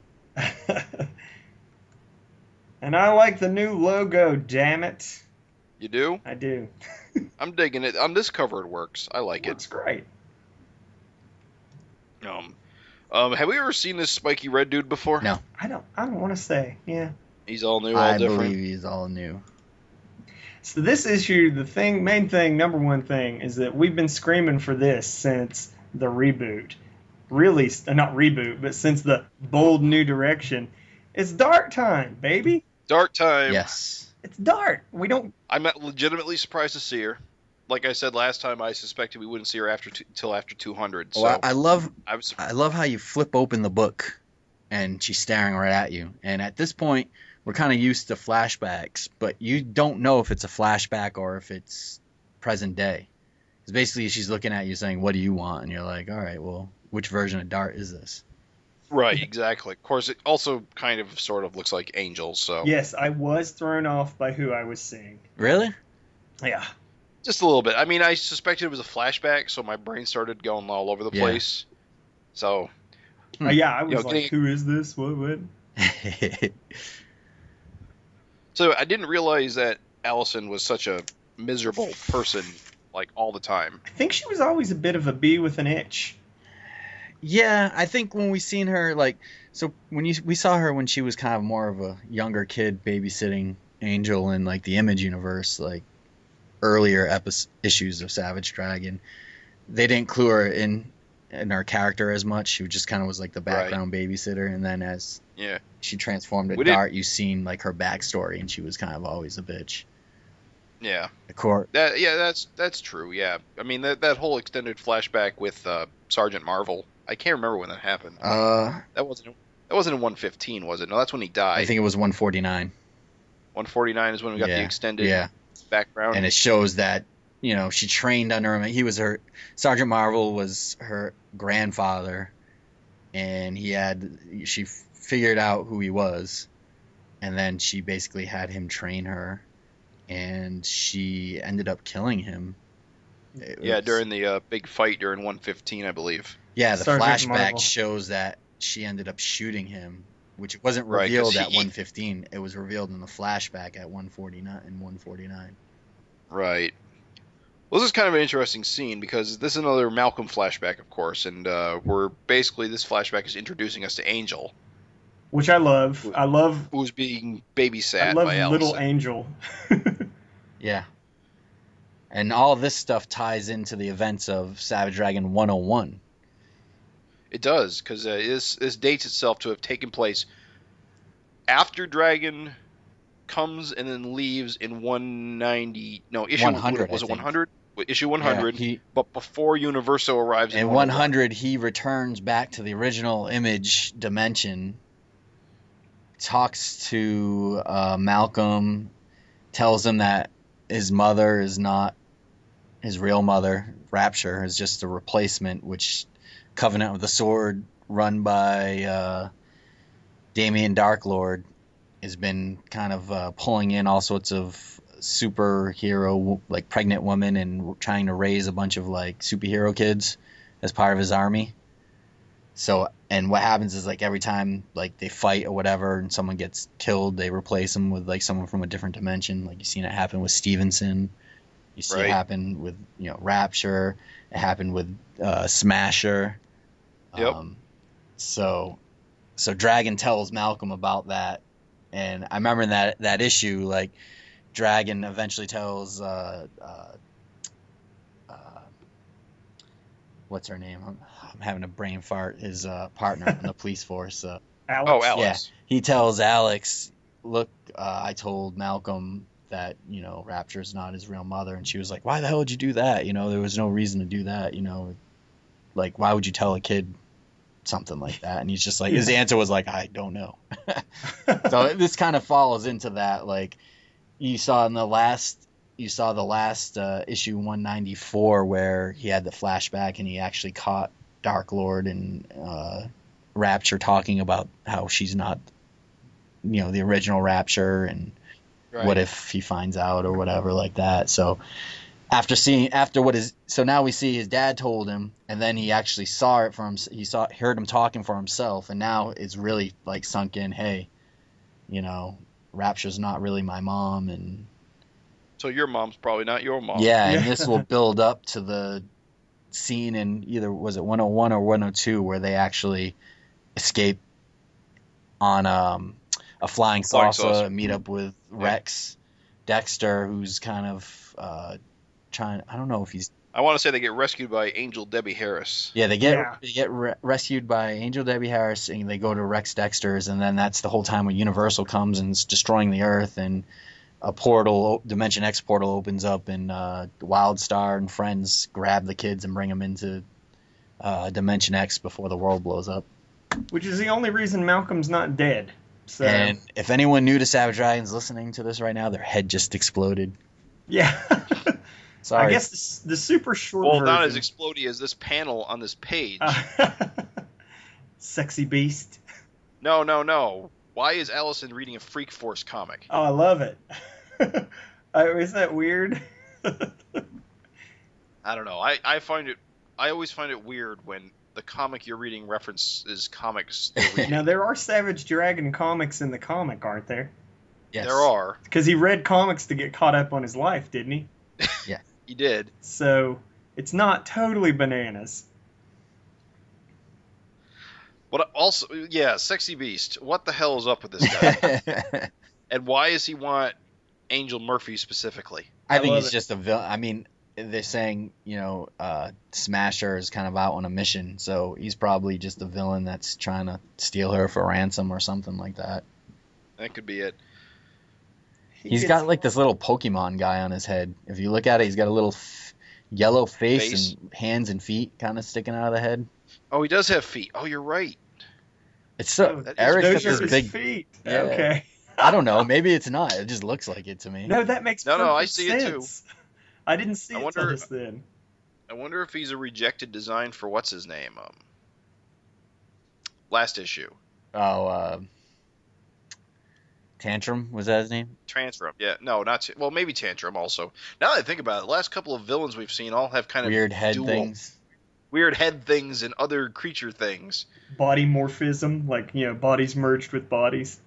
And I like the new logo, damn it. You do? I do. I'm digging it. On this cover, it works. I like It's great. it. Have we ever seen this spiky red dude before? No. I don't want to say. Yeah. He's all new, all I different. believe he's all new. So this issue, number one thing, is that we've been screaming for this since the reboot. Really, not reboot, but since the bold new direction. It's Dark Time, baby. Dark Time. Yes. It's dark. We don't. I'm legitimately surprised to see her. Like I said last time, I suspected we wouldn't see her till after 200. So Well, I love I love how you flip open the book and she's staring right at you. And at this point, we're kind of used to flashbacks, but you don't know if it's a flashback or if it's present day. Because basically she's looking at you saying, "What do you want?" And you're like, "All right, well, which version of Dart is this?" Right, exactly. Of course, it also kind of sort of looks like Angel, so... Yes, I was thrown off by who I was seeing. Really? Yeah. Just a little bit. I mean, I suspected it was a flashback, so my brain started going all over the place. So... Yeah, I was know, like, getting- who is this? What? So I didn't realize that Allison was such a miserable person, like, all the time. I think she was always a bit of a bee with an itch. Yeah, I think when we seen her, like, so when we saw her when she was kind of more of a younger kid babysitting Angel in, like, the Image universe, like, earlier issues of Savage Dragon, they didn't clue her in her character as much. She just kind of was, like, the background babysitter, and then as she transformed to Dart, you seen, like, her backstory, and she was kind of always a bitch. Yeah. That's true, yeah. I mean, that whole extended flashback with Sergeant Marvel, I can't remember when that happened. That wasn't in 115, was it? No, that's when he died. I think it was 149. 149 is when we got the extended background. And it shows that, you know, she trained under him. Sergeant Marvel was her grandfather, and she figured out who he was, and then she basically had him train her, and she ended up killing him. During the big fight during 115, I believe. Yeah, the Sergeant flashback Marvel. shows that she ended up shooting him, which wasn't revealed at 115. It was revealed in the flashback at 149. Right. Well, this is kind of an interesting scene because this is another Malcolm flashback, of course, and this flashback is introducing us to Angel, Which I love. who's being babysat I love by Allison. little Angel. Yeah. And all this stuff ties into the events of Savage Dragon 101. It does, because this dates itself to have taken place after Dragon comes and then leaves in 190. No, issue 100. Was it 100? Issue 100. Yeah, but before Universo arrives in 100, he returns back to the original Image dimension, talks to Malcolm, tells him that his mother is not his real mother. Rapture is just a replacement, which Covenant of the Sword, run by Damian Darklord, has been kind of pulling in all sorts of superhero, like, pregnant women and trying to raise a bunch of, like, superhero kids as part of his army. So, and what happens is, like, every time, like, they fight or whatever and someone gets killed, they replace them with, like, someone from a different dimension. Like, you've seen it happen with Stevenson. You see it happen with, you know, Rapture. It happened with Smasher. Yep. So Dragon tells Malcolm about that, and I remember in that issue, like, Dragon eventually tells what's her name? I'm having a brain fart. His partner in the police force. Alex. Oh, Alex. Yeah, he tells Alex, "Look, I told Malcolm that, you know, Rapture's not his real mother," and she was like, "Why the hell would you do that? You know, there was no reason to do that. You know, like, why would you tell a kid something like that. And he's just like, his answer was like, I don't know. So this kind of falls into that. Like you saw the last issue 194 where he had the flashback and he actually caught Dark Lord and Rapture talking about how she's not, the original Rapture, and what if he finds out or whatever like that. So so now we see his dad told him, and then he actually saw it from heard him talking for himself, and now it's really like sunk in. Hey, Rapture's not really my mom, and so your mom's probably not your mom. Yeah, and this will build up to the scene in either was it 101 or 102 where they actually escape on a flying saucer, meet up with Rex Dexter, who's kind of trying. I don't know if he's. I want to say they get rescued by Angel Debbie Harris. Yeah, they get rescued by Angel Debbie Harris, and they go to Rex Dexter's, and then that's the whole time when Universal comes and is destroying the Earth, and a portal, Dimension X portal, opens up, and Wildstar and friends grab the kids and bring them into Dimension X before the world blows up. Which is the only reason Malcolm's not dead. So. And if anyone new to Savage Dragons listening to this right now, their head just exploded. Yeah. Sorry. I guess the super short version. Well, not as explodey as this panel on this page. Sexy beast. No. Why is Allison reading a Freak Force comic? Oh, I love it. Isn't that weird? I don't know. I always find it weird when the comic you're reading references comics you're reading. Now, there are Savage Dragon comics in the comic, aren't there? Yes. There are. Because he read comics to get caught up on his life, didn't he? Yeah. He did. So, it's not totally bananas. But also, yeah, Sexy Beast. What the hell is up with this guy? And why does he want Angel Murphy specifically? I think he's just a villain. I mean, they're saying, Smasher is kind of out on a mission, so he's probably just a villain that's trying to steal her for ransom or something like that. That could be it. He's got like this little Pokemon guy on his head. If you look at it, he's got a little yellow face and hands and feet kind of sticking out of the head. Oh, he does have feet. Oh, you're right. It's so Eric's got this big feet. Yeah. Okay. I don't know. Maybe it's not. It just looks like it to me. No, that makes perfect I see sense. it too. I didn't see it till just then. I wonder if he's a rejected design for what's his name? Last issue. Oh, Tantrum, was that his name? Tantrum, yeah. No, not well. Maybe Tantrum also. Now that I think about it, the last couple of villains we've seen all have kind of weird head things. Weird head things and other creature things. Body morphism, like bodies merged with bodies.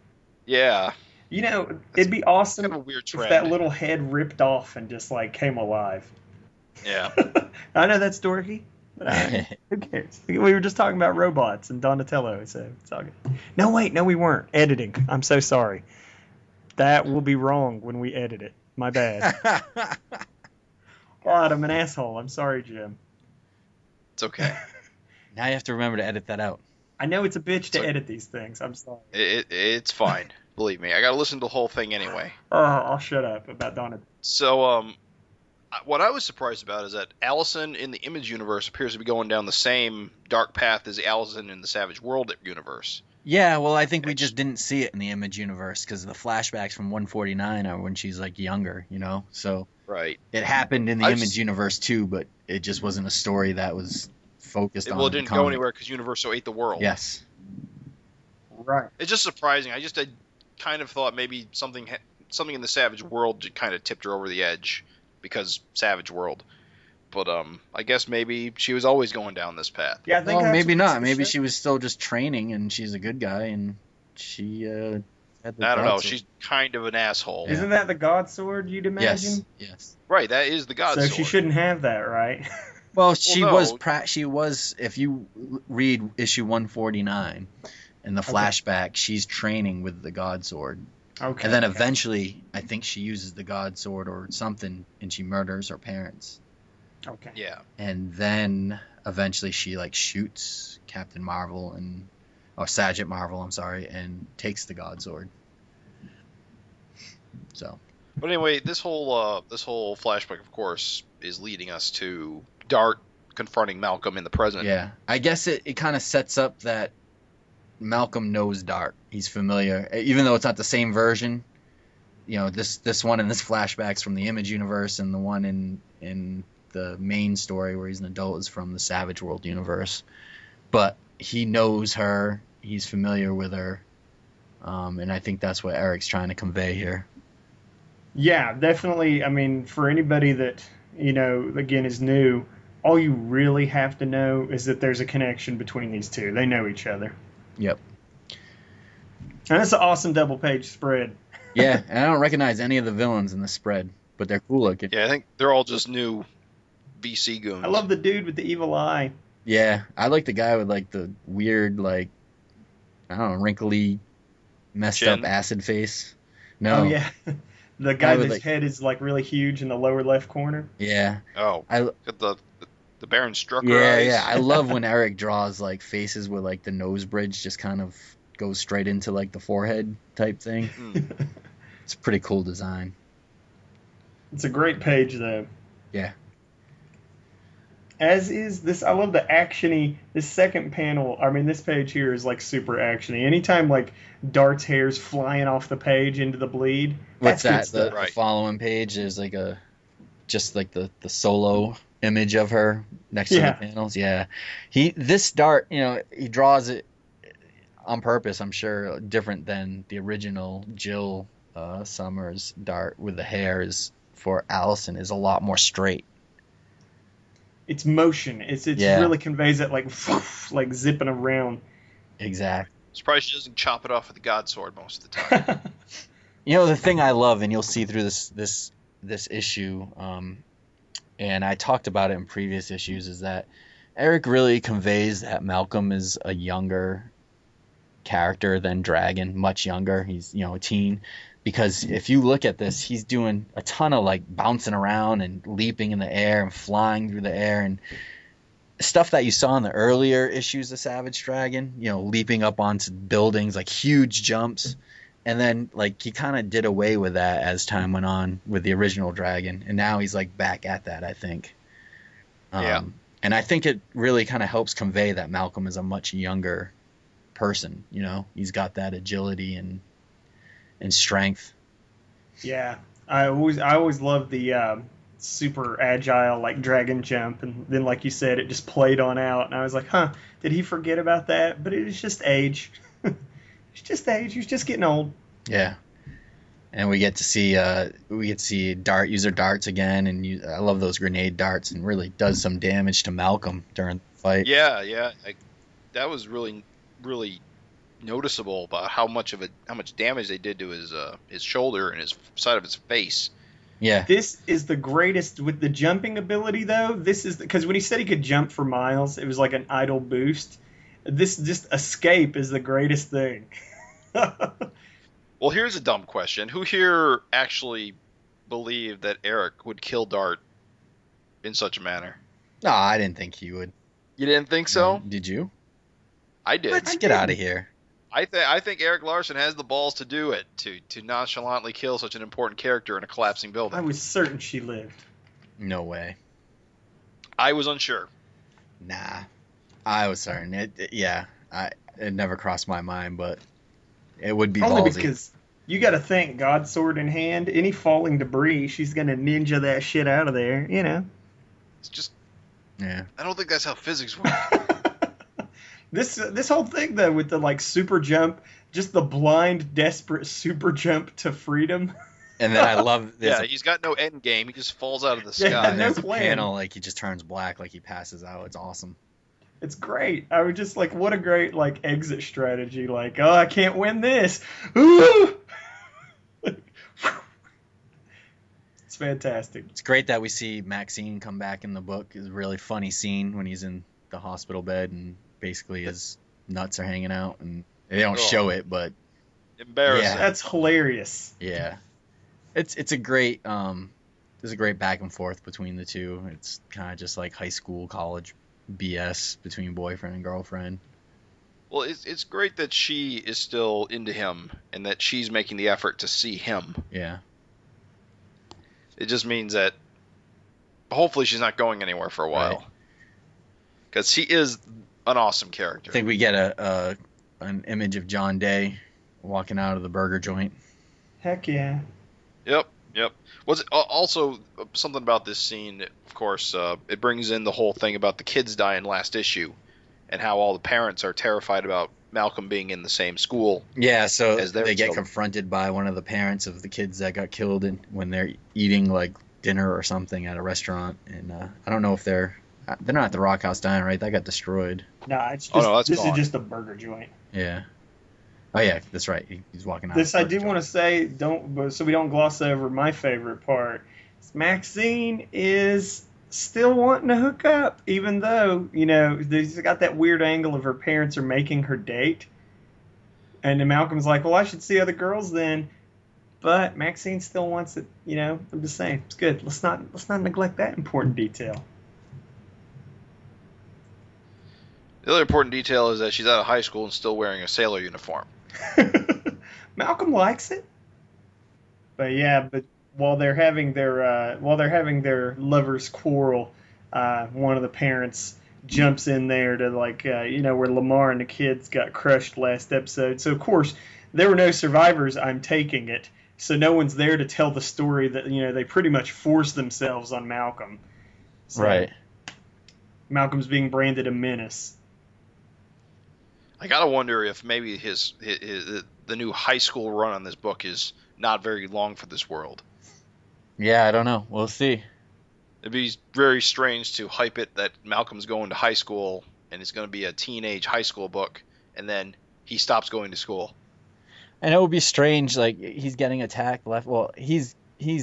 Yeah. It'd be awesome kind of a weird trend. If that little head ripped off and just came alive. Yeah. I know that's dorky, but who cares? We were just talking about robots and Donatello, so it's all good. No, wait, no, we weren't. Editing. I'm so sorry. That will be wrong when we edit it. My bad. God, I'm an asshole. I'm sorry, Jim. It's okay. Now you have to remember to edit that out. I know it's a bitch to edit these things. I'm sorry. It's fine. Believe me. I got to listen to the whole thing anyway. I'll shut up about Donatello. So, what I was surprised about is that Allison in the Image universe appears to be going down the same dark path as Allison in the Savage World universe. Yeah, well, I think we just didn't see it in the Image universe because the flashbacks from 149 are when she's younger, So right, it happened in the Image universe too, but it just wasn't a story that was focused on. Well, it didn't go anywhere because Universal ate the world. Yes. Right. It's just surprising. I kind of thought maybe something in the Savage World kind of tipped her over the edge because Savage World. But I guess maybe she was always going down this path. Yeah, I think maybe not. Maybe she was still just training, and she's a good guy, and she had the I don't know. sword. She's kind of an asshole. Isn't that the God Sword, you'd imagine? Yes. Right, that is the God Sword. So she shouldn't have that, right? Well, she was. If you read issue 149 in the flashback, she's training with the God Sword. Okay. And then eventually, I think she uses the God Sword or something, and she murders her parents. Okay. Yeah. And then eventually she shoots Captain Marvel or Sergeant Marvel, I'm sorry, and takes the God Sword. So. But anyway, this whole flashback, of course, is leading us to Dart confronting Malcolm in the present. Yeah, I guess it kind of sets up that Malcolm knows Dart. He's familiar, even though it's not the same version. You know, this one in this flashbacks from the Image universe, and the one in the main story where he's an adult is from the Savage World universe. But he knows her. He's familiar with her, and I think that's what Eric's trying to convey here. Yeah, definitely. I mean, for anybody that, you know, again, is new, all you really have to know is that there's a connection between these two. They know each other. Yep. And it's an awesome double-page spread. Yeah, and I don't recognize any of the villains in the spread, but they're cool looking. Yeah, I think they're all just new VC goons. I love the dude with the evil eye. Yeah, I like the guy with like the weird, like, I don't know, wrinkly, messed Chin. up acid face. No. Oh, yeah. The guy with, whose like, head is, like, really huge in the lower left corner. Yeah. Oh, I got the Baron Strucker Yeah, eyes. yeah. I love when Eric draws like faces where like the nose bridge just kind of goes straight into like the forehead type thing. It's a pretty cool design. It's a great page, though. Yeah. As is this, I love the actiony. This second panel, I mean, this page here is like super actiony. Anytime like Dart's hair's flying off the page into the bleed. What's that's that? good The stuff. following page is like just like the solo image of her next to the panels. Yeah. This Dart, you know, he draws it on purpose, I'm sure, different than the original Jill Summers Dart with the hairs for Allison is a lot more straight. It's motion. It's really conveys it like like zipping around. Exactly. Surprised she doesn't chop it off with the God Sword most of the time. You know, the thing I love, and you'll see through this issue, and I talked about it in previous issues, is that Eric really conveys that Malcolm is a younger character than Dragon, much younger. He's, you know, a teen. Because if you look at this, he's doing a ton of like bouncing around and leaping in the air and flying through the air and stuff that you saw in the earlier issues of Savage Dragon, you know, leaping up onto buildings, like huge jumps. And then like he kind of did away with that as time went on with the original Dragon. And now he's like back at that, I think. Yeah. And I think it really kind of helps convey that Malcolm is a much younger person, you know. He's got that agility and strength. Yeah, I always loved the super agile like dragon jump, and then like you said, it just played on out, and I was like, huh, did he forget about that? But it was just age. It's just age. He's just getting old. Yeah, and we get to see Dart use her darts again, and I love those grenade darts, and really does some damage to Malcolm during the fight. Yeah, that was really noticeable about how much damage they did to his shoulder and his side of his face. Yeah. This is the greatest with the jumping ability, though. This is because when he said he could jump for miles, it was like an idle boost. This just escape is the greatest thing. Well, here's a dumb question: who here actually believed that Eric would kill Dart in such a manner? No, I didn't think he would. You didn't think so? No, did you? I did. Let's get out of here. I think Erik Larsen has the balls to do it, to nonchalantly kill such an important character in a collapsing building. I was certain she lived. No way. I was unsure. Nah, I was certain. It never crossed my mind, but it would be Only ballsy. because you got to think, God sword in hand, any falling debris, she's gonna ninja that shit out of there. You know. It's just. Yeah. I don't think that's how physics works. This whole thing though with the like super jump, just the blind, desperate super jump to freedom. And then I love this. Yeah, he's got no end game. He just falls out of the sky. Yeah, no There's a plan. panel like he just turns black, like he passes out. It's awesome. It's great. I was just like, what a great like exit strategy. Like, oh, I can't win this. Ooh! It's fantastic. It's great that we see Maxine come back in the book. It's a really funny scene when he's in the hospital bed and basically his nuts are hanging out, and they don't show it, but Embarrassing. Yeah. That's hilarious. yeah, it's a great there's a great back and forth between the two. It's kind of just like high school, college BS between boyfriend and girlfriend. Well, it's great that she is still into him and that she's making the effort to see him. Yeah. It just means that hopefully she's not going anywhere for a while. Right. Because he is an awesome character. I think we get an image of John Day walking out of the burger joint. Heck yeah. Yep. Was it also something about this scene? Of course, it brings in the whole thing about the kids dying last issue, and how all the parents are terrified about Malcolm being in the same school. Yeah, so as their they get children. confronted by one of the parents of the kids that got killed when they're eating like dinner or something at a restaurant, and I don't know if they're not at the Rock House Diner, right? That got destroyed. Nah, it's just, Oh, no, that's this gone. is just a burger joint. Yeah. Oh yeah, that's right. He's walking out. This I do want to say, so we don't gloss over my favorite part. Maxine is still wanting to hook up, even though, she's got that weird angle of her parents are making her date. And then Malcolm's like, well, I should see other girls then. But Maxine still wants it, I'm just saying, it's good. Let's not neglect that important detail. The other important detail is that she's out of high school and still wearing a sailor uniform. Malcolm likes it. But yeah, while they're having their lovers quarrel, one of the parents jumps in there to where Lamar and the kids got crushed last episode. So of course there were no survivors, I'm taking it. So no one's there to tell the story that they pretty much forced themselves on Malcolm. So Right. Malcolm's being branded a menace. I gotta wonder if maybe the new high school run on this book is not very long for this world. Yeah, I don't know. We'll see. It'd be very strange to hype it that Malcolm's going to high school and it's going to be a teenage high school book, and then he stops going to school. And it would be strange, like he's getting attacked left. Well, he's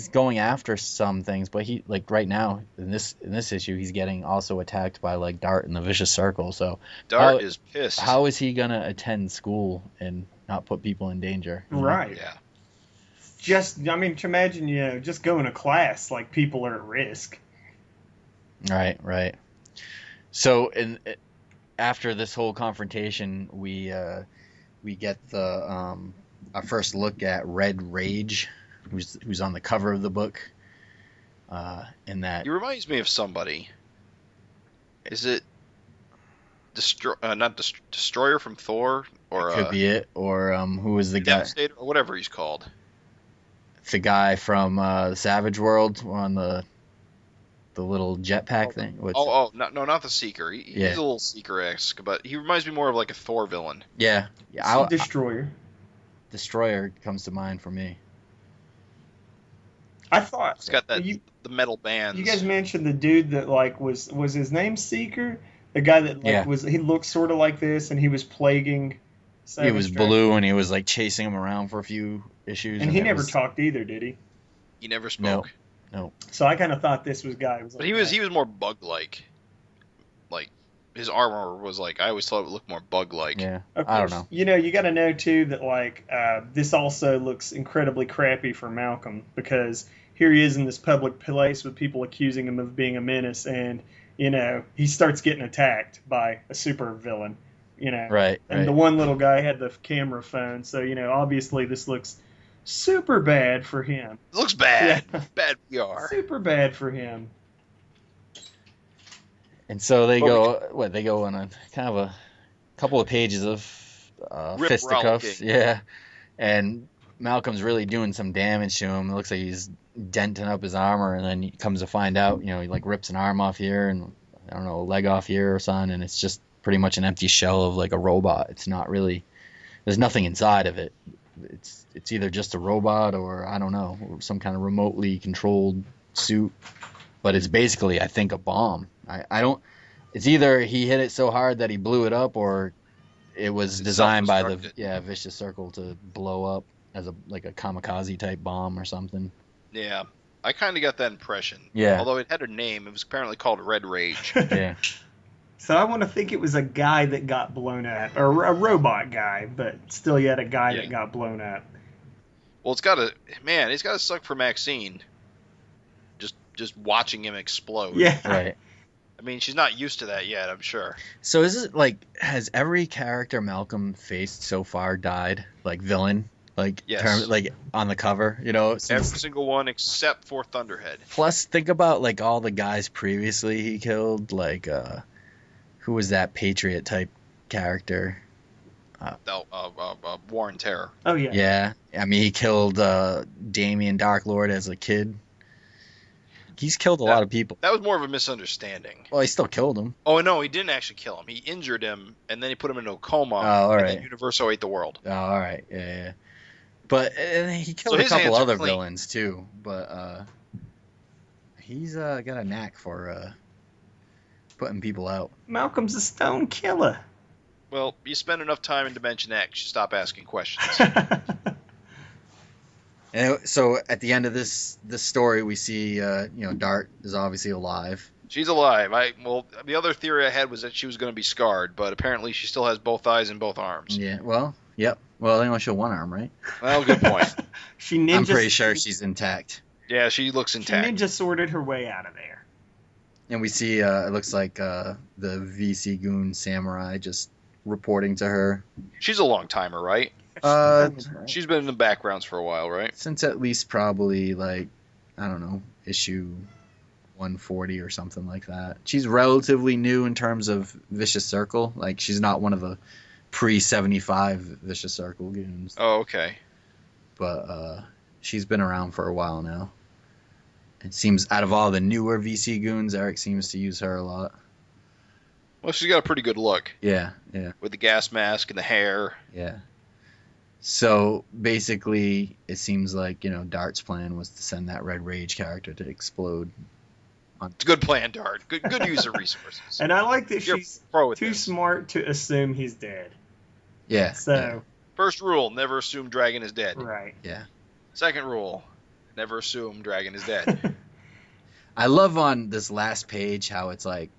going after some things, but he right now in this issue he's getting also attacked by like Dart and the Vicious Circle. So Dart is pissed. How is he gonna attend school and not put people in danger? Right. Yeah. To imagine, just going to class, like people are at risk. Right. So after this whole confrontation, we get our first look at Red Rage, who's on the cover of the book. In that He reminds me of somebody. Is it Destroyer from Thor, or could be it, or who was the guy? Devastator, or whatever he's called. The guy from the Savage World on the little jetpack thing. No, not the Seeker. He's a little Seeker-esque, but he reminds me more of like a Thor villain. Yeah. Destroyer. Destroyer comes to mind for me. I thought It's got the metal bands. You guys mentioned the dude that was his name Seeker? The guy that he looked sort of like this, and he was plaguing Savage He was Dragon. blue, and he was like chasing him around for a few issues. And he never talked either, did he? He never spoke. No. So I kind of thought this was guy. But he was more bug-like. Like his armor was like, I always thought it looked more bug-like. Yeah. Of I don't course, know. You got to know too that this also looks incredibly crappy for Malcolm, because here he is in this public place with people accusing him of being a menace, and he starts getting attacked by a super villain. Right. And the one little guy had the camera phone, so obviously this looks super bad for him. It looks bad. Yeah. Bad PR. Super bad for him. And so they go on a kind of a couple of pages of fisticuffs. Rip-rollicking. Yeah. And Malcolm's really doing some damage to him. It looks like he's denting up his armor, and then he comes to find out, he like rips an arm off here and I don't know, a leg off here or something, and it's just pretty much an empty shell of like a robot. It's not really, there's nothing inside of it. It's either just a robot or I don't know, or some kind of remotely controlled suit, but it's basically, I think, a bomb. I don't. It's either he hit it so hard that he blew it up, or it was designed by the Vicious Circle to blow up as a kamikaze type bomb or something. Yeah, I kind of got that impression. Yeah. Although it had a name, it was apparently called Red Rage. Yeah. So I want to think it was a guy that got blown up, or a robot guy, but still yet a guy that got blown up. Well, it's gotta suck for Maxine. Just watching him explode. Yeah. Right. I mean, she's not used to that yet, I'm sure. So is it has every character Malcolm faced so far died, villain? Yes. On the cover, Every single one except for Thunderhead. Plus, think about all the guys previously he killed, Who was that Patriot type character? War and Terror. Oh yeah. Yeah, I mean he killed Damien Darklord as a kid. He's killed a lot of people. That was more of a misunderstanding. Well, he still killed him. Oh no, he didn't actually kill him. He injured him, and then he put him into a coma. Oh, all right. And then Universo ate the world. Oh, all right, yeah. But and he killed So a his couple hands are other clean. villains too. But he's got a knack for putting people out. Malcolm's a stone killer. Well, you spend enough time in Dimension X, you stop asking questions. And so at the end of this story, we see Dart is obviously alive. She's alive. The other theory I had was that she was going to be scarred, but apparently she still has both eyes and both arms. Yeah. Well. Yep. Well, they only show one arm, right? Well, good point. I'm pretty sure she's intact. Yeah, she looks intact. She ninja sorted her way out of there. And we see it looks like the VC Goon Samurai just reporting to her. She's a long timer, right? She's been in the backgrounds for a while, right? Since at least probably issue 140 or something like that. She's relatively new in terms of Vicious Circle. Like she's not one of the pre-75 Vicious Circle goons. Oh, okay. But she's been around for a while now. It seems out of all the newer VC goons, Erik seems to use her a lot. Well, she's got a pretty good look. Yeah. With the gas mask and the hair. Yeah. So basically, it seems like Dart's plan was to send that Red Rage character to explode. It's a good plan, Dart. Good use of resources. And I like that You're she's pro with too this. smart to assume he's dead. Yeah. So First rule: never assume Dragon is dead. right. Yeah. Second rule: never assume Dragon is dead. I love on this last page how it's like,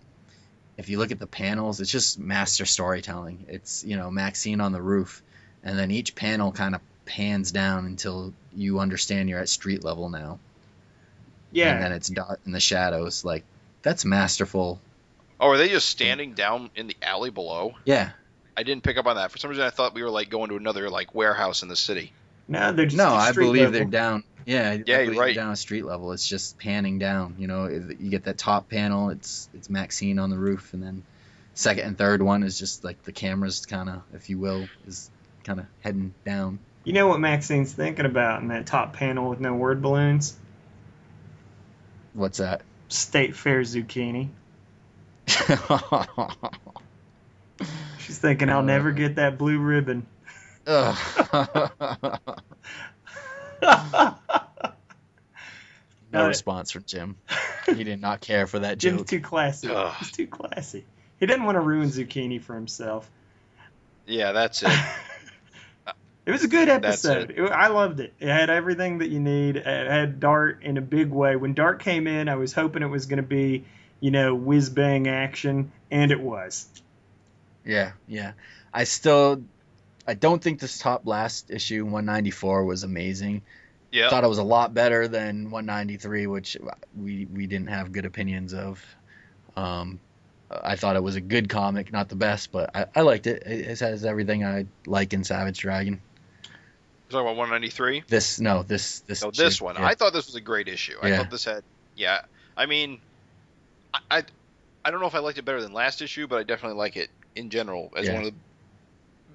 if you look at the panels, it's just master storytelling. It's Maxine on the roof, and then each panel kind of pans down until you understand you're at street level now. Yeah. And then it's Dart in the shadows. Like, that's masterful. Oh, are they just standing down in the alley below? Yeah. I didn't pick up on that. For some reason, I thought we were going to another warehouse in the city. No, they're just No, at I street believe level. they're down. Yeah, I you're believe right. They're down at street level. It's just panning down. You get that top panel. It's Maxine on the roof, and then second and third one is just like the camera's kind of, if you will, is kind of heading down. You know what Maxine's thinking about in that top panel with no word balloons? What's that? State Fair Zucchini. She's thinking, I'll never get that blue ribbon. Ugh. No response from Jim. He did not care for that Jim's joke. too classy. Ugh. He's too classy. He didn't want to ruin Zucchini for himself. Yeah, that's it. It was a good That's episode. I loved it. It had everything that you need. It had Dart in a big way. When Dart came in, I was hoping it was going to be, whiz-bang action, and it was. Yeah. I don't think this last issue, 194, was amazing. Yeah. Thought it was a lot better than 193, which we didn't have good opinions of. I thought it was a good comic, not the best, but I liked it. It has everything I like in Savage Dragon. You're talking about 193? This No, issue. this one. Yeah. I thought this was a great issue. I Yeah. thought this had, I mean, I don't know if I liked it better than last issue, but I definitely like it in general as Yeah. one of the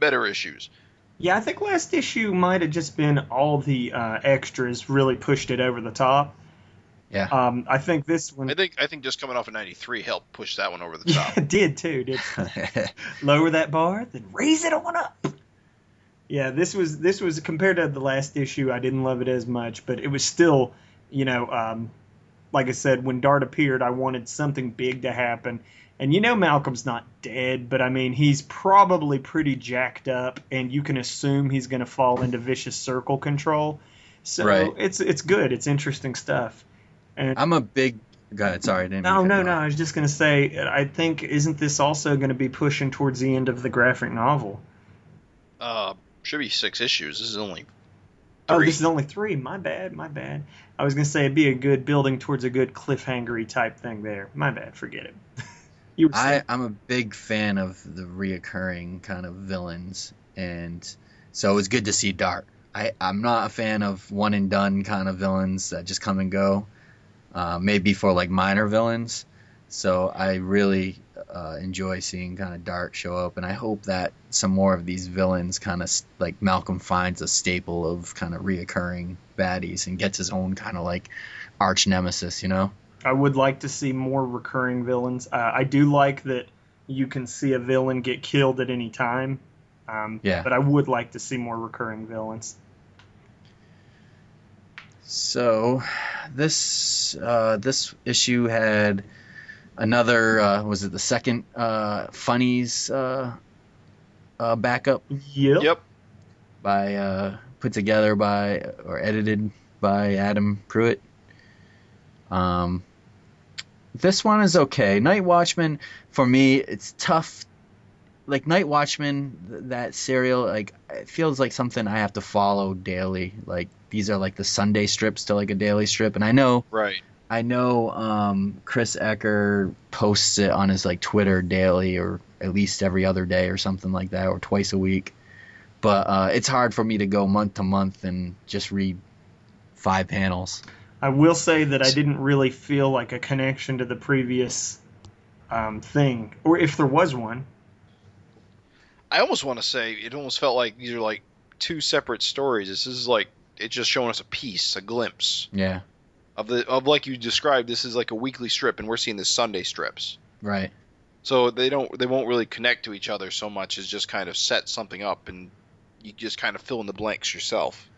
better issues. Yeah, I think last issue might have just been all the extras really pushed it over the top. Yeah. I think this one... I think just coming off of 93 helped push that one over the top. Yeah, it did too. Lower that bar, then raise it on up. Yeah, this was compared to the last issue. I didn't love it as much, but it was still, like I said, when Dart appeared, I wanted something big to happen. And Malcolm's not dead, but I mean he's probably pretty jacked up, and you can assume he's going to fall into vicious circle control. So Right. it's good. It's interesting stuff. And I'm a big... Go ahead, sorry. I didn't mean to cut you no. off. I was just going to say, I think, isn't this also going to be pushing towards the end of the graphic novel? Should be 6 issues. This is only 3. Oh, this is only 3. My bad. I was going to say it'd be a good building towards a good cliffhangery type thing there. My bad. Forget it. You were saying... I'm a big fan of the reoccurring kind of villains, and so it was good to see Dart. I'm not a fan of one and done kind of villains that just come and go. Maybe for minor villains, So I really enjoy seeing kind of Dark show up, and I hope that some more of these villains kind of like Malcolm finds a staple of kind of reoccurring baddies and gets his own kind of like arch nemesis, you know? I would like to see more recurring villains. I do like that you can see a villain get killed at any time. Yeah. But I would like to see more recurring villains. So this issue had another was it the second Funnies backup Yep. by put together by or edited by Adam Pruitt. This one is okay. Night Watchman, for me, it's tough. Like Night Watchman, that serial, like it feels like something I have to follow daily. Like these are like the Sunday strips to like a daily strip, and I know Chris Ecker posts it on his like Twitter daily, or at least every other day or something like that, or twice a week. But it's hard for me to go month to month and just read 5 panels. I will say that I didn't really feel like a connection to the previous thing, or if there was one. I almost want to say it almost felt like these are like 2 separate stories. This is like it's just showing us a piece, a glimpse. Yeah. Of like you described, this is like a weekly strip, and we're seeing the Sunday strips. Right. So they won't really connect to each other so much as just kind of set something up, and you just kind of fill in the blanks yourself.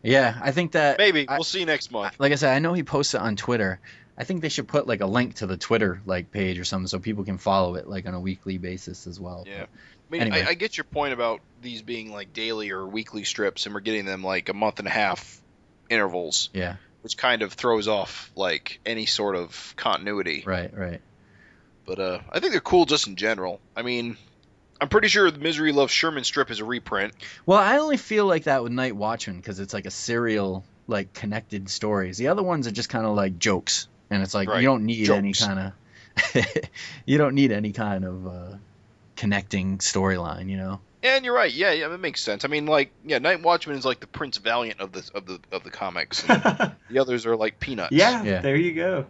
Yeah, I think that maybe we'll see next month. Like I said, I know he posts it on Twitter. I think they should put like a link to the Twitter like page or something so people can follow it like on a weekly basis as well. Yeah. I mean, anyway. I get your point about these being like daily or weekly strips, and we're getting them like a month and a half intervals. Yeah. Which kind of throws off like any sort of continuity. Right. But I think they're cool just in general. I mean, I'm pretty sure the Misery Loves Sherman strip is a reprint. Well, I only feel like that with Night Watchman because it's like a serial, like connected stories. The other ones are just kind of like jokes, and it's like you don't need any kind of connecting storyline, you know. And you're right. Yeah, that makes sense. I mean, like, Night Watchman is like the Prince Valiant of the comics. And the others are like peanuts. Yeah, there you go.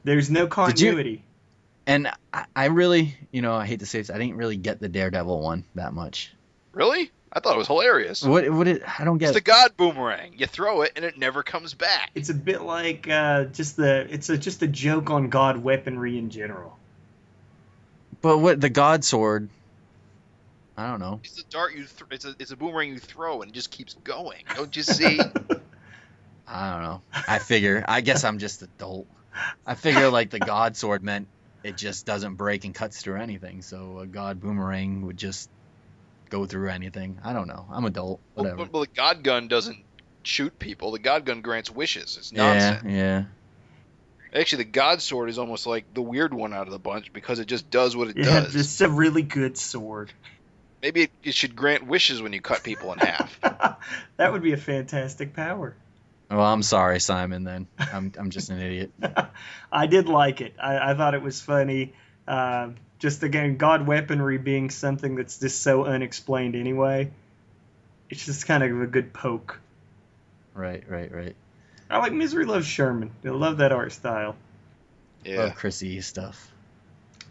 There's no continuity. And I really, I hate to say this, I didn't really get the Daredevil one that much. Really? I thought it was hilarious. I don't get it. It's the God Boomerang. You throw it and it never comes back. It's a bit like just a joke on God weaponry in general. But what the God Sword? I don't know. It's a dart it's a boomerang you throw and it just keeps going. Don't you see? I don't know. I guess I'm just adult. I figure like the God Sword meant it just doesn't break and cuts through anything. So a God Boomerang would just go through anything. I don't know. I'm adult. Whatever. Well, the God Gun doesn't shoot people. The God Gun grants wishes. It's nonsense. Yeah. Actually, the God Sword is almost like the weird one out of the bunch because it just does what it does. It's a really good sword. Maybe it should grant wishes when you cut people in half. That would be a fantastic power. Well, I'm sorry, Simon, then. I'm just an idiot. I did like it. I thought it was funny. Just, again, God weaponry being something that's just so unexplained anyway. It's just kind of a good poke. Right. I like Misery Loves Sherman. I love that art style. Yeah. Love Chrissy stuff.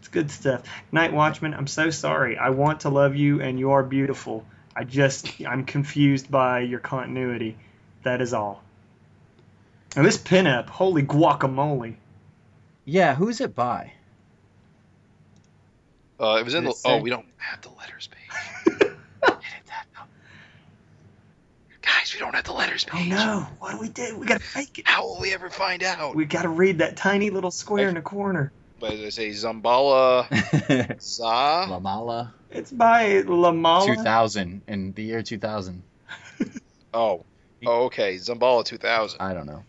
It's good stuff. Night Watchman, I'm so sorry. I want to love you, and you are beautiful. I'm confused by your continuity. That is all. And this pinup, holy guacamole. Yeah, who's it by? It was in the... Oh, we don't have the letters page. Guys, we don't have the letters page. Oh, no. What do we do? We got to fake it. How will we ever find out? We got to read that tiny little square in the corner. But as I say, Zambala... Lamala. It's by Lamala. 2000, in the year 2000. Oh, okay. Zambala 2000. I don't know.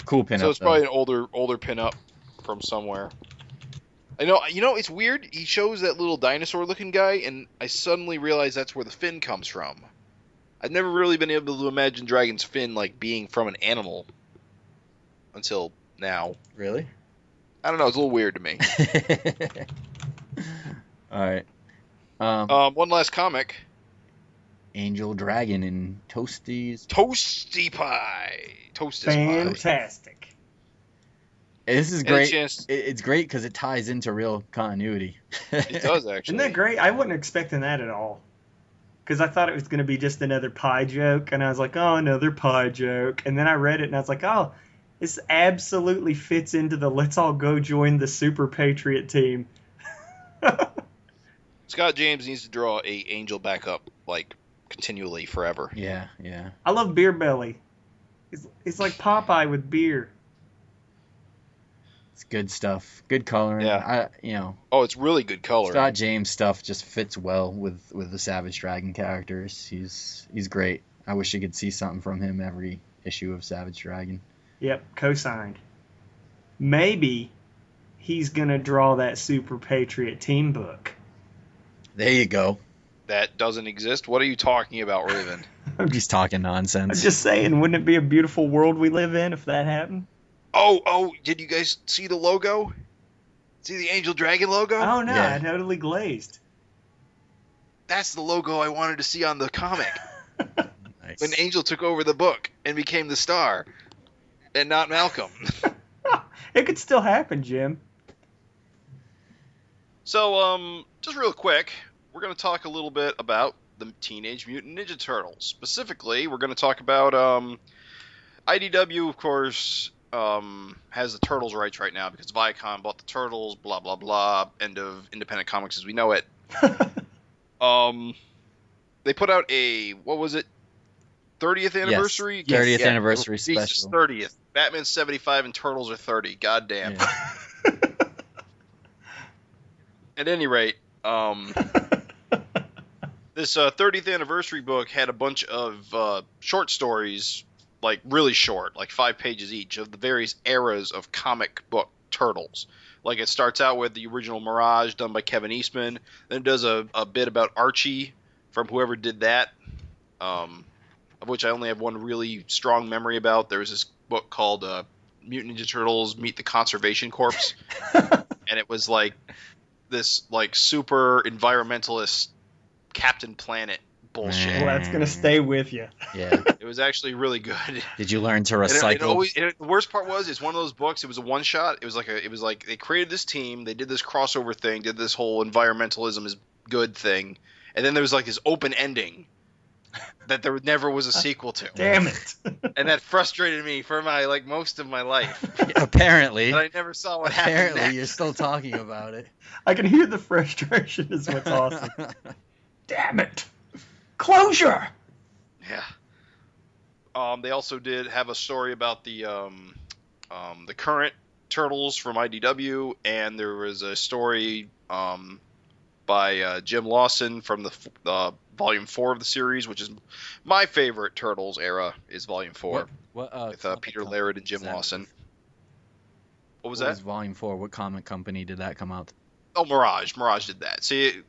Cool pinup. So it's probably an older pinup from somewhere. I know. It's weird. He shows that little dinosaur-looking guy, and I suddenly realize that's where the fin comes from. I've never really been able to imagine Dragon's fin like being from an animal until now. Really? I don't know. It's a little weird to me. All right. One last comic. Angel Dragon and Toasty Pie. Toasty Pie. Fantastic. This is And great. a chance- It's great because it ties into real continuity. It does, actually. Isn't that great? I wasn't expecting that at all. Because I thought it was going to be just another pie joke, and I was like, oh, another pie joke. And then I read it, and I was like, oh, this absolutely fits into the let's all go join the Super Patriot team. Scott James needs to draw a Angel back up, like, continually, forever. Yeah. I love Beer Belly. It's like Popeye with beer. It's good stuff. Good coloring. Yeah. Oh, it's really good color. Scott James stuff just fits well with the Savage Dragon characters. He's great. I wish you could see something from him every issue of Savage Dragon. Yep, co-signed. Maybe he's going to draw that Super Patriot team book. There you go. That doesn't exist? What are you talking about, Raven? I'm just talking nonsense. I'm just saying, wouldn't it be a beautiful world we live in if that happened? Oh, did you guys see the logo? See the Angel Dragon logo? Oh, no, Yeah. I totally glazed. That's the logo I wanted to see on the comic. Nice. When Angel took over the book and became the star. And not Malcolm. It could still happen, Jim. So, just real quick, we're going to talk a little bit about the Teenage Mutant Ninja Turtles. Specifically, we're going to talk about IDW, of course, has the Turtles rights right now because Viacom bought the Turtles, blah, blah, blah, end of independent comics as we know it. They put out a, what was it, 30th anniversary? Yes, 30th Yeah. anniversary Jesus, special. 30th. Batman's 75 and Turtles are 30. God damn. Yeah. At any rate, this 30th anniversary book had a bunch of short stories, like really short, like 5 pages each, of the various eras of comic book Turtles. Like it starts out with the original Mirage done by Kevin Eastman, then it does a bit about Archie from whoever did that, of which I only have one really strong memory about. There was this book called Mutant Ninja Turtles Meet the Conservation Corps, and it was like this like super environmentalist Captain Planet bullshit. Well, that's going to stay with you. Yeah. It was actually really good. Did you learn to And recycle? the worst part was, it's one of those books. It was a one shot. It was like they created this team, they did this crossover thing, did this whole environmentalism is good thing, and then there was like this open ending that there never was a sequel to. Damn it. And that frustrated me for most of my life. Apparently. And I never saw what happened Apparently, next. you're still talking about it. I can hear the frustration is what's awesome. Damn it. Closure. Yeah. They also did have a story about the current Turtles from IDW, and there was a story by Jim Lawson from the Volume 4 of the series, which is my favorite Turtles era, is Volume 4, with Peter Laird and Jim Lawson. What was that? Was Volume 4? What comic company did that come out? Oh, Mirage. Mirage did that. See,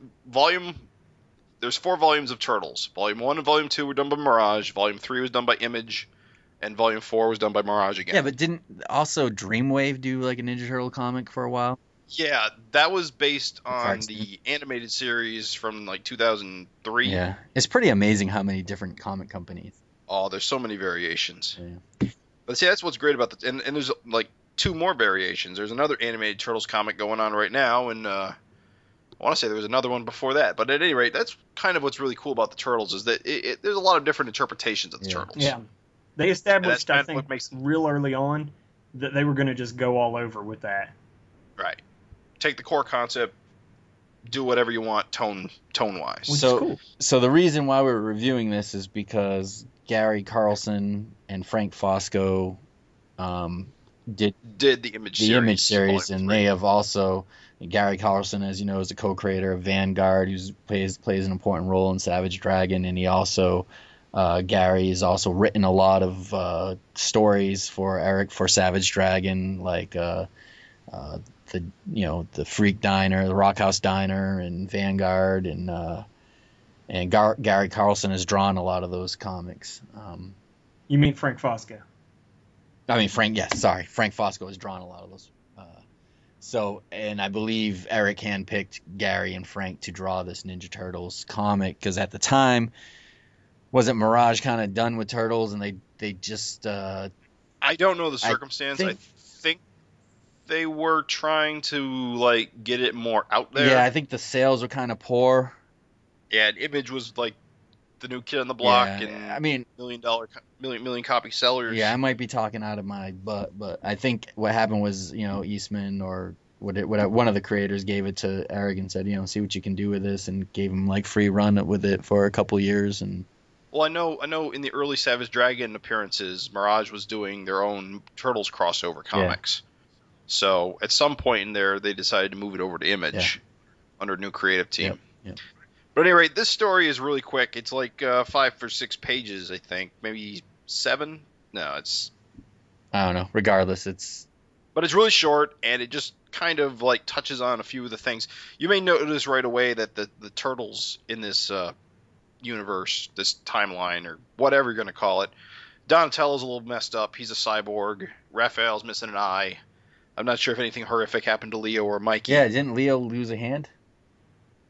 there's 4 volumes of Turtles. Volume 1 and Volume 2 were done by Mirage. Volume 3 was done by Image. And Volume 4 was done by Mirage again. Yeah, but didn't also Dreamwave do like a Ninja Turtle comic for a while? Yeah, that was based on Cartoon. the animated series from like 2003. Yeah. It's pretty amazing how many different comic companies. Oh, there's so many variations. Yeah. But see, that's what's great about the and there's like 2 more variations. There's another animated Turtles comic going on right now, and I want to say there was another one before that. But at any rate, that's kind of what's really cool about the Turtles, is that there's a lot of different interpretations of the Turtles. Yeah. They established, And I that's kind of think, what makes- real early on that they were going to just go all over with that. Right. Take the core concept, do whatever you want tone-wise. Which is So- cool. So the reason why we're reviewing this is because Gary Carlson and Frank Fosco did Did the Image the series. Image series, Volume and 3. they have also Gary Carlson, as you know, is the co-creator of Vanguard, who plays an important role in Savage Dragon, and he also Gary has also written a lot of stories for Eric for Savage Dragon, like the Freak Diner, the Rock House Diner, and Vanguard, and Gary Carlson has drawn a lot of those comics. You mean Frank Fosco? I mean, Frank Fosco has drawn a lot of those. And I believe Eric handpicked Gary and Frank to draw this Ninja Turtles comic, because at the time, wasn't Mirage kind of done with Turtles, and they just... I don't know the circumstance. I think they were trying to like get it more out there. Yeah, I think the sales were kind of poor. Yeah, and Image was like the new kid on the block, Yeah, and I mean, million copy sellers. yeah, I might be talking out of my butt, but I think what happened was, Eastman or one of the creators gave it to Erik and said, see what you can do with this, and gave him like free run with it for a couple years. And well, I know in the early Savage Dragon appearances, Mirage was doing their own Turtles crossover comics. Yeah. So at some point in there, they decided to move it over to Image under a new creative team. Yep. But at any rate, this story is really quick. It's like 5 or 6 pages, I think. Maybe 7? No, it's... I don't know. Regardless, it's... But it's really short, and it just kind of like touches on a few of the things. You may notice right away that the Turtles in this universe, this timeline, or whatever you're going to call it, Donatello's a little messed up. He's a cyborg. Raphael's missing an eye. I'm not sure if anything horrific happened to Leo or Mikey. Yeah, didn't Leo lose a hand?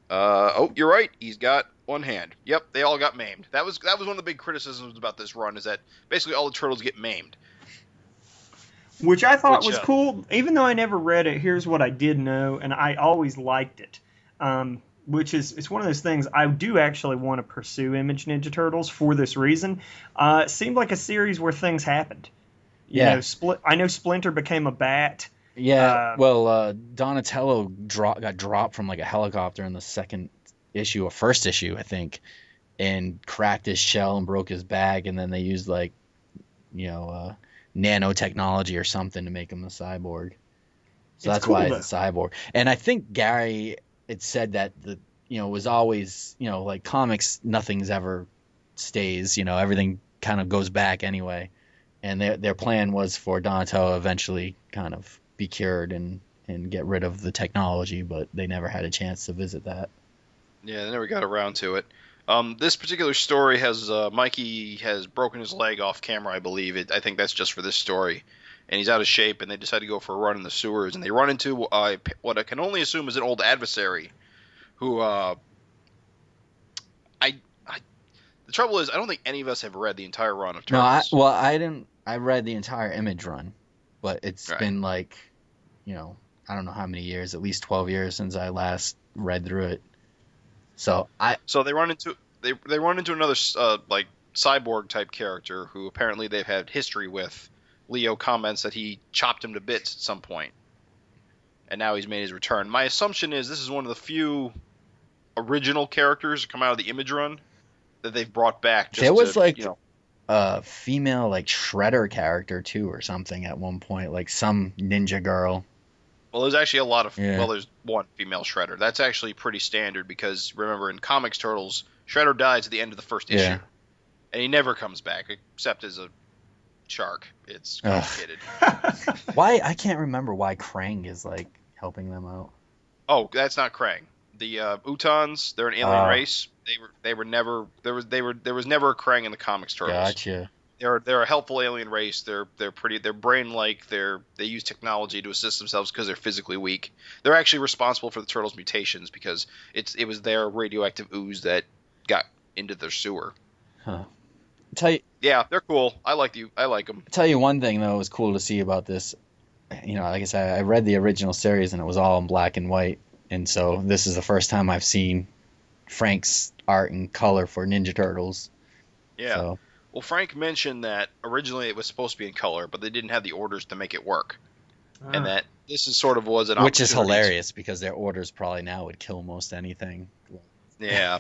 You're right. He's got one hand. Yep, they all got maimed. That was one of the big criticisms about this run, is that basically all the Turtles get maimed. Which I thought was cool. Even though I never read it, here's what I did know, and I always liked it. Which is, it's one of those things, I do actually want to pursue Image Ninja Turtles for this reason. It seemed like a series where things happened. I know Splinter became a bat. Yeah, Donatello got dropped from like a helicopter in the first issue, I think, and cracked his shell and broke his back, and then they used like, nanotechnology or something to make him a cyborg. So that's cool, why it's a cyborg. And I think Gary had said that was always, like comics, nothing's ever stays, everything kind of goes back anyway. And their plan was for Donatello eventually kind of be cured and get rid of the technology, but they never had a chance to visit that. Yeah, they never got around to it. This particular story has Mikey has broken his leg off camera, I believe. I think that's just for this story. And he's out of shape, and they decide to go for a run in the sewers. And they run into what I can only assume is an old adversary who... The trouble is, I don't think any of us have read the entire run of Turtles. No, I didn't. I read the entire Image run, but it's been like, I don't know how many years, at least 12 years since I last read through it. So they run into another like cyborg type character who apparently they've had history with. Leo comments that he chopped him to bits at some point, and now he's made his return. My assumption is this is one of the few original characters to come out of the Image run that they've brought back. There was a female like Shredder character too, or something at one point, like some ninja girl. Well, there's actually a lot of... Yeah. Well, there's one female Shredder. That's actually pretty standard because, remember, in Comics Turtles, Shredder dies at the end of the first issue. And he never comes back, except as a shark. It's complicated. Why? I can't remember why Krang is, like, helping them out. Oh, that's not Krang. The Utans, they're an alien race. They were never... There was never a Krang in the Comics Turtles. Gotcha. They're a helpful alien race. They're brain-like. They use technology to assist themselves because they're physically weak. They're actually responsible for the Turtles' mutations because it was their radioactive ooze that got into their sewer. Huh. Yeah, they're cool. I like them. I'll tell you one thing though was cool to see about this. Like I said, I read the original series and it was all in black and white, and so this is the first time I've seen Frank's art in color for Ninja Turtles. Yeah. So. Well, Frank mentioned that originally it was supposed to be in color, but they didn't have the orders to make it work. And that this is sort of was an opportunity. Which is hilarious because their orders probably now would kill most anything. Yeah.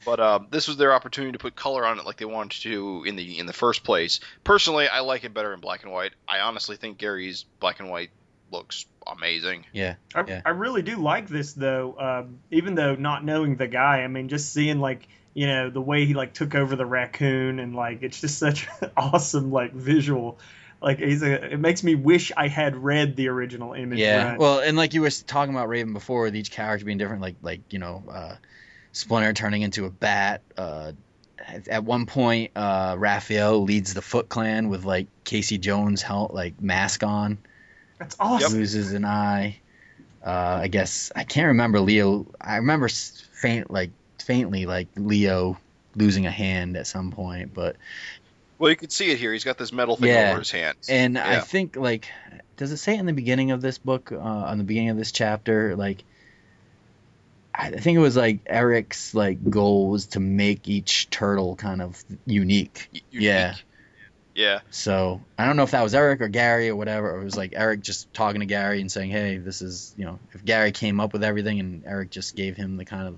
But this was their opportunity to put color on it like they wanted to in the first place. Personally, I like it better in black and white. I honestly think Gary's black and white looks amazing. Yeah. I really do like this, though, even though not knowing the guy. I mean, just seeing, like, the way he like took over the raccoon, and like it's just such an awesome like visual. Like it makes me wish I had read the original Image. Yeah, run. well, and like you were talking about Raven before, with each character being different, like Splinter turning into a bat. At one point, Raphael leads the Foot Clan with like Casey Jones' mask on. That's awesome. Loses an eye. I guess I can't remember Leo. I remember faintly like Leo losing a hand at some point, but Well, you can see it here. He's got this metal thing over his hands. And Yeah. I think, like, does it say it in the beginning of this book, on the beginning of this chapter, like, I think it was like Erik's like goal was to make each turtle kind of unique. Yeah. Yeah. So I don't know if that was Erik or Gary or whatever, or it was like Erik just talking to Gary and saying, hey, this is, if Gary came up with everything and Erik just gave him the kind of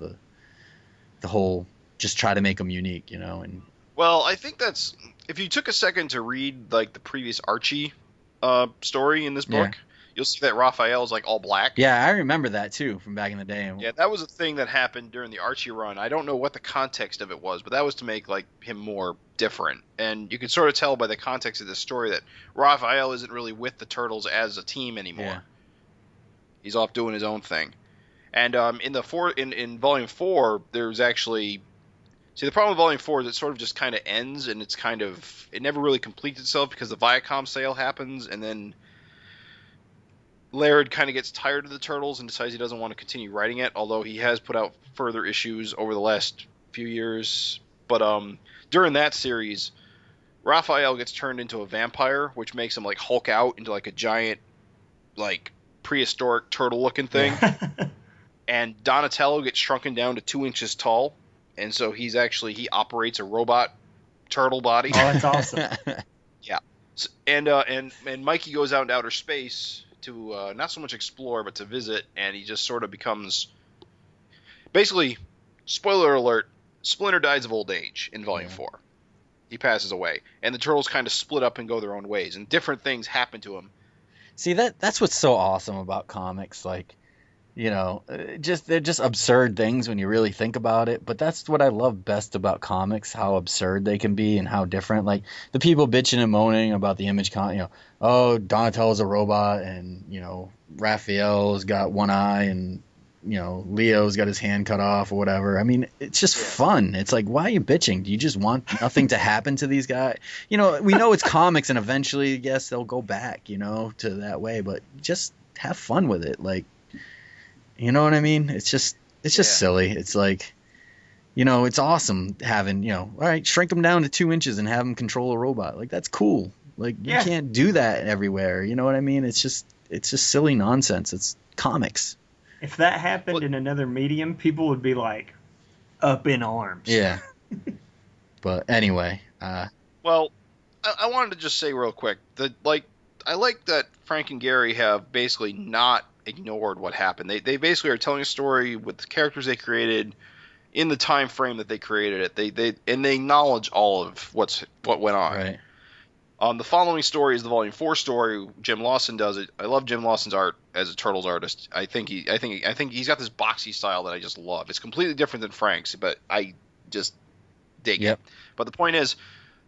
the whole, just try to make them unique, and. Well, I think that's, if you took a second to read like the previous Archie story in this book, you'll see that Raphael is like all black. Yeah, I remember that too from back in the day. Yeah, that was a thing that happened during the Archie run. I don't know what the context of it was, but that was to make like him more different. And you can sort of tell by the context of this story that Raphael isn't really with the Turtles as a team anymore. Yeah. He's off doing his own thing. And in Volume 4, there's actually... See, the problem with Volume 4 is it sort of just kind of ends, and it never really completes itself because the Viacom sale happens, and then Laird kind of gets tired of the Turtles and decides he doesn't want to continue writing it, although he has put out further issues over the last few years. But during that series, Raphael gets turned into a vampire, which makes him like Hulk out into like a giant, like prehistoric turtle-looking thing. And Donatello gets shrunken down to 2 inches tall. And so he operates a robot turtle body. Oh, that's awesome. Yeah. And Mikey goes out into outer space to not so much explore, but to visit, and he just sort of becomes... Basically, spoiler alert, Splinter dies of old age in Volume 4. He passes away. And the Turtles kind of split up and go their own ways, and different things happen to him. See, that's what's so awesome about comics, like... they're just absurd things when you really think about it. But that's what I love best about comics, how absurd they can be and how different. Like the people bitching and moaning about the Image oh, Donatello's a robot and, Raphael's got one eye and, Leo's got his hand cut off or whatever. I mean, it's just fun. It's like, why are you bitching? Do you just want nothing to happen to these guys? We know it's comics and eventually, yes, they'll go back, to that way. But just have fun with it. Like, you know what I mean? It's just silly. It's like, it's awesome having, all right, shrink them down to 2 inches and have them control a robot. Like, that's cool. Like, you can't do that everywhere. You know what I mean? It's just silly nonsense. It's comics. If that happened in another medium, people would be like up in arms. Yeah. But anyway. Well, I wanted to just say real quick that, I like that Frank and Gary have basically not ignored what happened. They basically are telling a story with the characters they created in the time frame that they created it. They acknowledge all of what went on. Right. The following story is the Volume 4 story. Jim Lawson does it. I love Jim Lawson's art as a Turtles artist. I think he's got this boxy style that I just love. It's completely different than Frank's, but I just dig it. But the point is,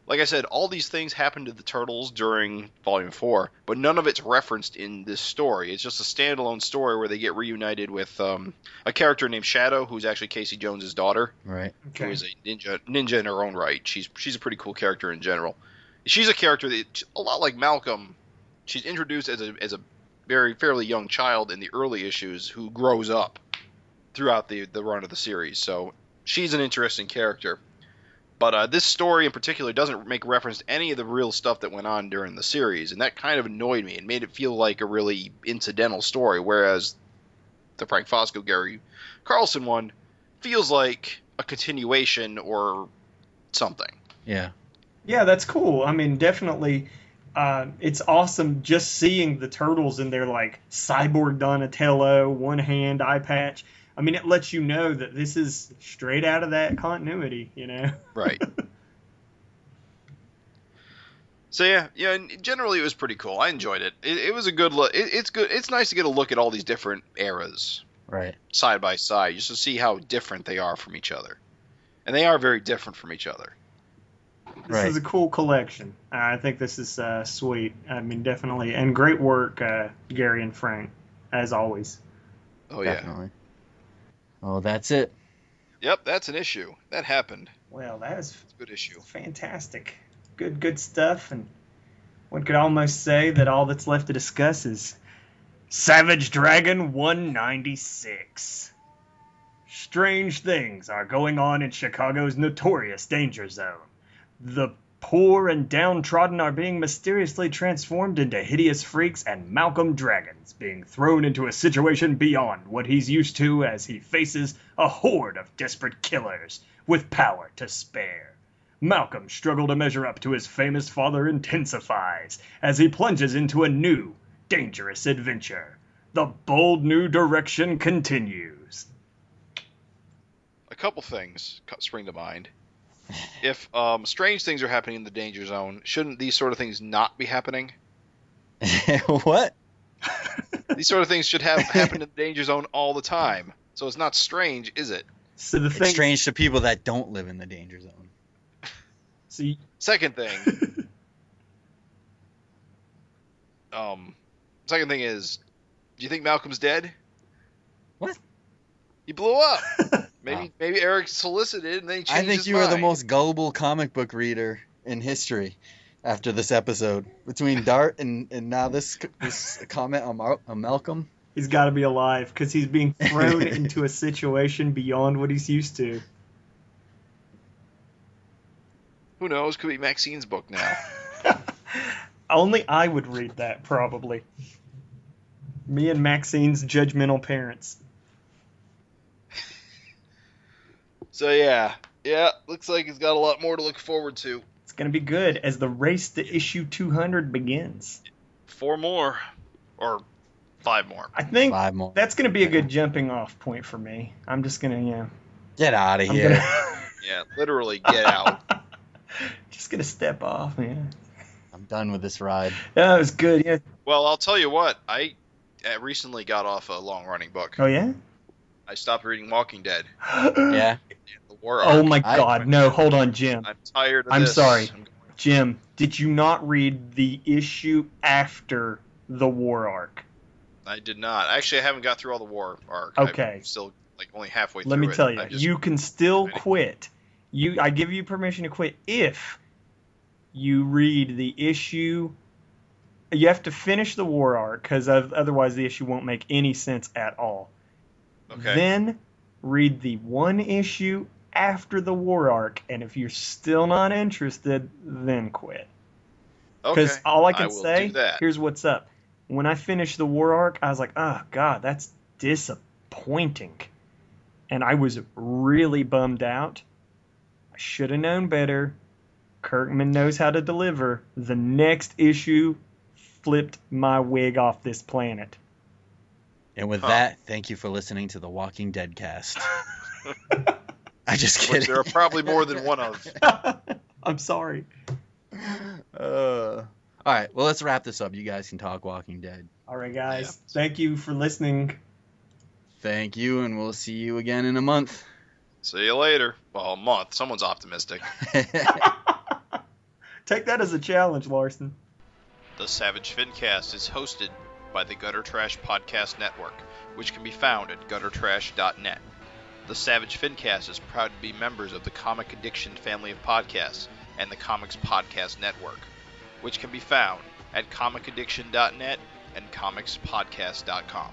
like I said, all these things happen to the Turtles during Volume 4, but none of it's referenced in this story. It's just a standalone story where they get reunited with a character named Shadow, who's actually Casey Jones's daughter. Right. Okay. Who is a ninja in her own right. She's a pretty cool character in general. She's a character that, a lot like Malcolm, she's introduced as a fairly young child in the early issues who grows up throughout the run of the series. So she's an interesting character. But this story in particular doesn't make reference to any of the real stuff that went on during the series, and that kind of annoyed me. It made it feel like a really incidental story, whereas the Frank Fosco, Gary Carlson one feels like a continuation or something. Yeah. Yeah, that's cool. I mean, definitely, it's awesome just seeing the Turtles in their, cyborg Donatello, one hand, eye patch. I mean, it lets you know that this is straight out of that continuity, Right. So yeah, generally it was pretty cool. I enjoyed it. It was a good look. It's good. It's nice to get a look at all these different eras, right, side by side, just to see how different they are from each other, and they are very different from each other. This is a cool collection. I think this is sweet. I mean, definitely, and great work, Gary and Frank, as always. Oh definitely. Oh, that's it. Yep, that's an issue. That happened. Well, that's a good issue. Fantastic. Good stuff, and one could almost say that all that's left to discuss is Savage Dragon 196. Strange things are going on in Chicago's notorious danger zone. The poor and downtrodden are being mysteriously transformed into hideous freaks, and Malcolm Dragons being thrown into a situation beyond what he's used to as he faces a horde of desperate killers with power to spare. Malcolm's struggle to measure up to his famous father intensifies as he plunges into a new, dangerous adventure. The bold new direction continues. A couple things spring to mind. If strange things are happening in the danger zone, shouldn't these sort of things not be happening? What? These sort of things should happen in the danger zone all the time. So it's not strange, is it? So the It's thing, strange to people that don't live in the danger zone. see, Second thing. Second thing is, do you think Malcolm's dead? What? He blew up. Oh. Maybe Eric solicited and then he changed I think his you are the mind. most gullible comic book reader in history after this episode. Between Dart and now this comment on Malcolm. he's got to be alive because he's being thrown into a situation beyond what he's used to. Who knows? Could be Maxine's book now. Only I would read that, probably. Me and Maxine's judgmental parents. So yeah, looks like he's got a lot more to look forward to. It's going to be good as the race to issue 200 begins. 4 more, or 5 more. I think 5 more. that's going to be a good jumping off point for me. I'm just going to, Get out of I'm here. Yeah, literally get out. just going to step off, man. I'm done with this ride. Yeah, it was good. Yeah. Well, I'll tell you what. I recently got off a long-running book. Oh, yeah? I stopped reading Walking Dead. Yeah. The war Oh arc. my God! No, hold on, Jim. I'm tired of I'm this. sorry. Jim, did you not read the issue after the war arc? I did not. Actually, I haven't got through all the war arc. Okay. I'm still only halfway through Let me it. tell you, I just- you can still Ready? quit. I give you permission to quit if you read the issue. You have to finish the war arc because otherwise the issue won't make any sense at all. Okay. Then read the one issue after the war arc, and if you're still not interested, then quit. Because Okay. all I can will say, do that. here's what's up. When I finished the war arc, I was like, oh, God, that's disappointing. And I was really bummed out. I should have known better. Kirkman knows how to deliver. The next issue flipped my wig off this planet. And with that, thank you for listening to the Walking Dead cast. I just Which kidding. there are probably more than one of. I'm sorry. All right, well, let's wrap this up. You guys can talk Walking Dead. All right, guys. Yeah. Thank you for listening. Thank you, and we'll see you again in a month. See you later. Well, a month. Someone's optimistic. Take that as a challenge, Larson. The Savage FinCast is hosted by the Gutter Trash Podcast Network, which can be found at guttertrash.net. The Savage FinCast is proud to be members of the Comic Addiction family of podcasts and the Comics Podcast Network, which can be found at comicaddiction.net and comicspodcast.com.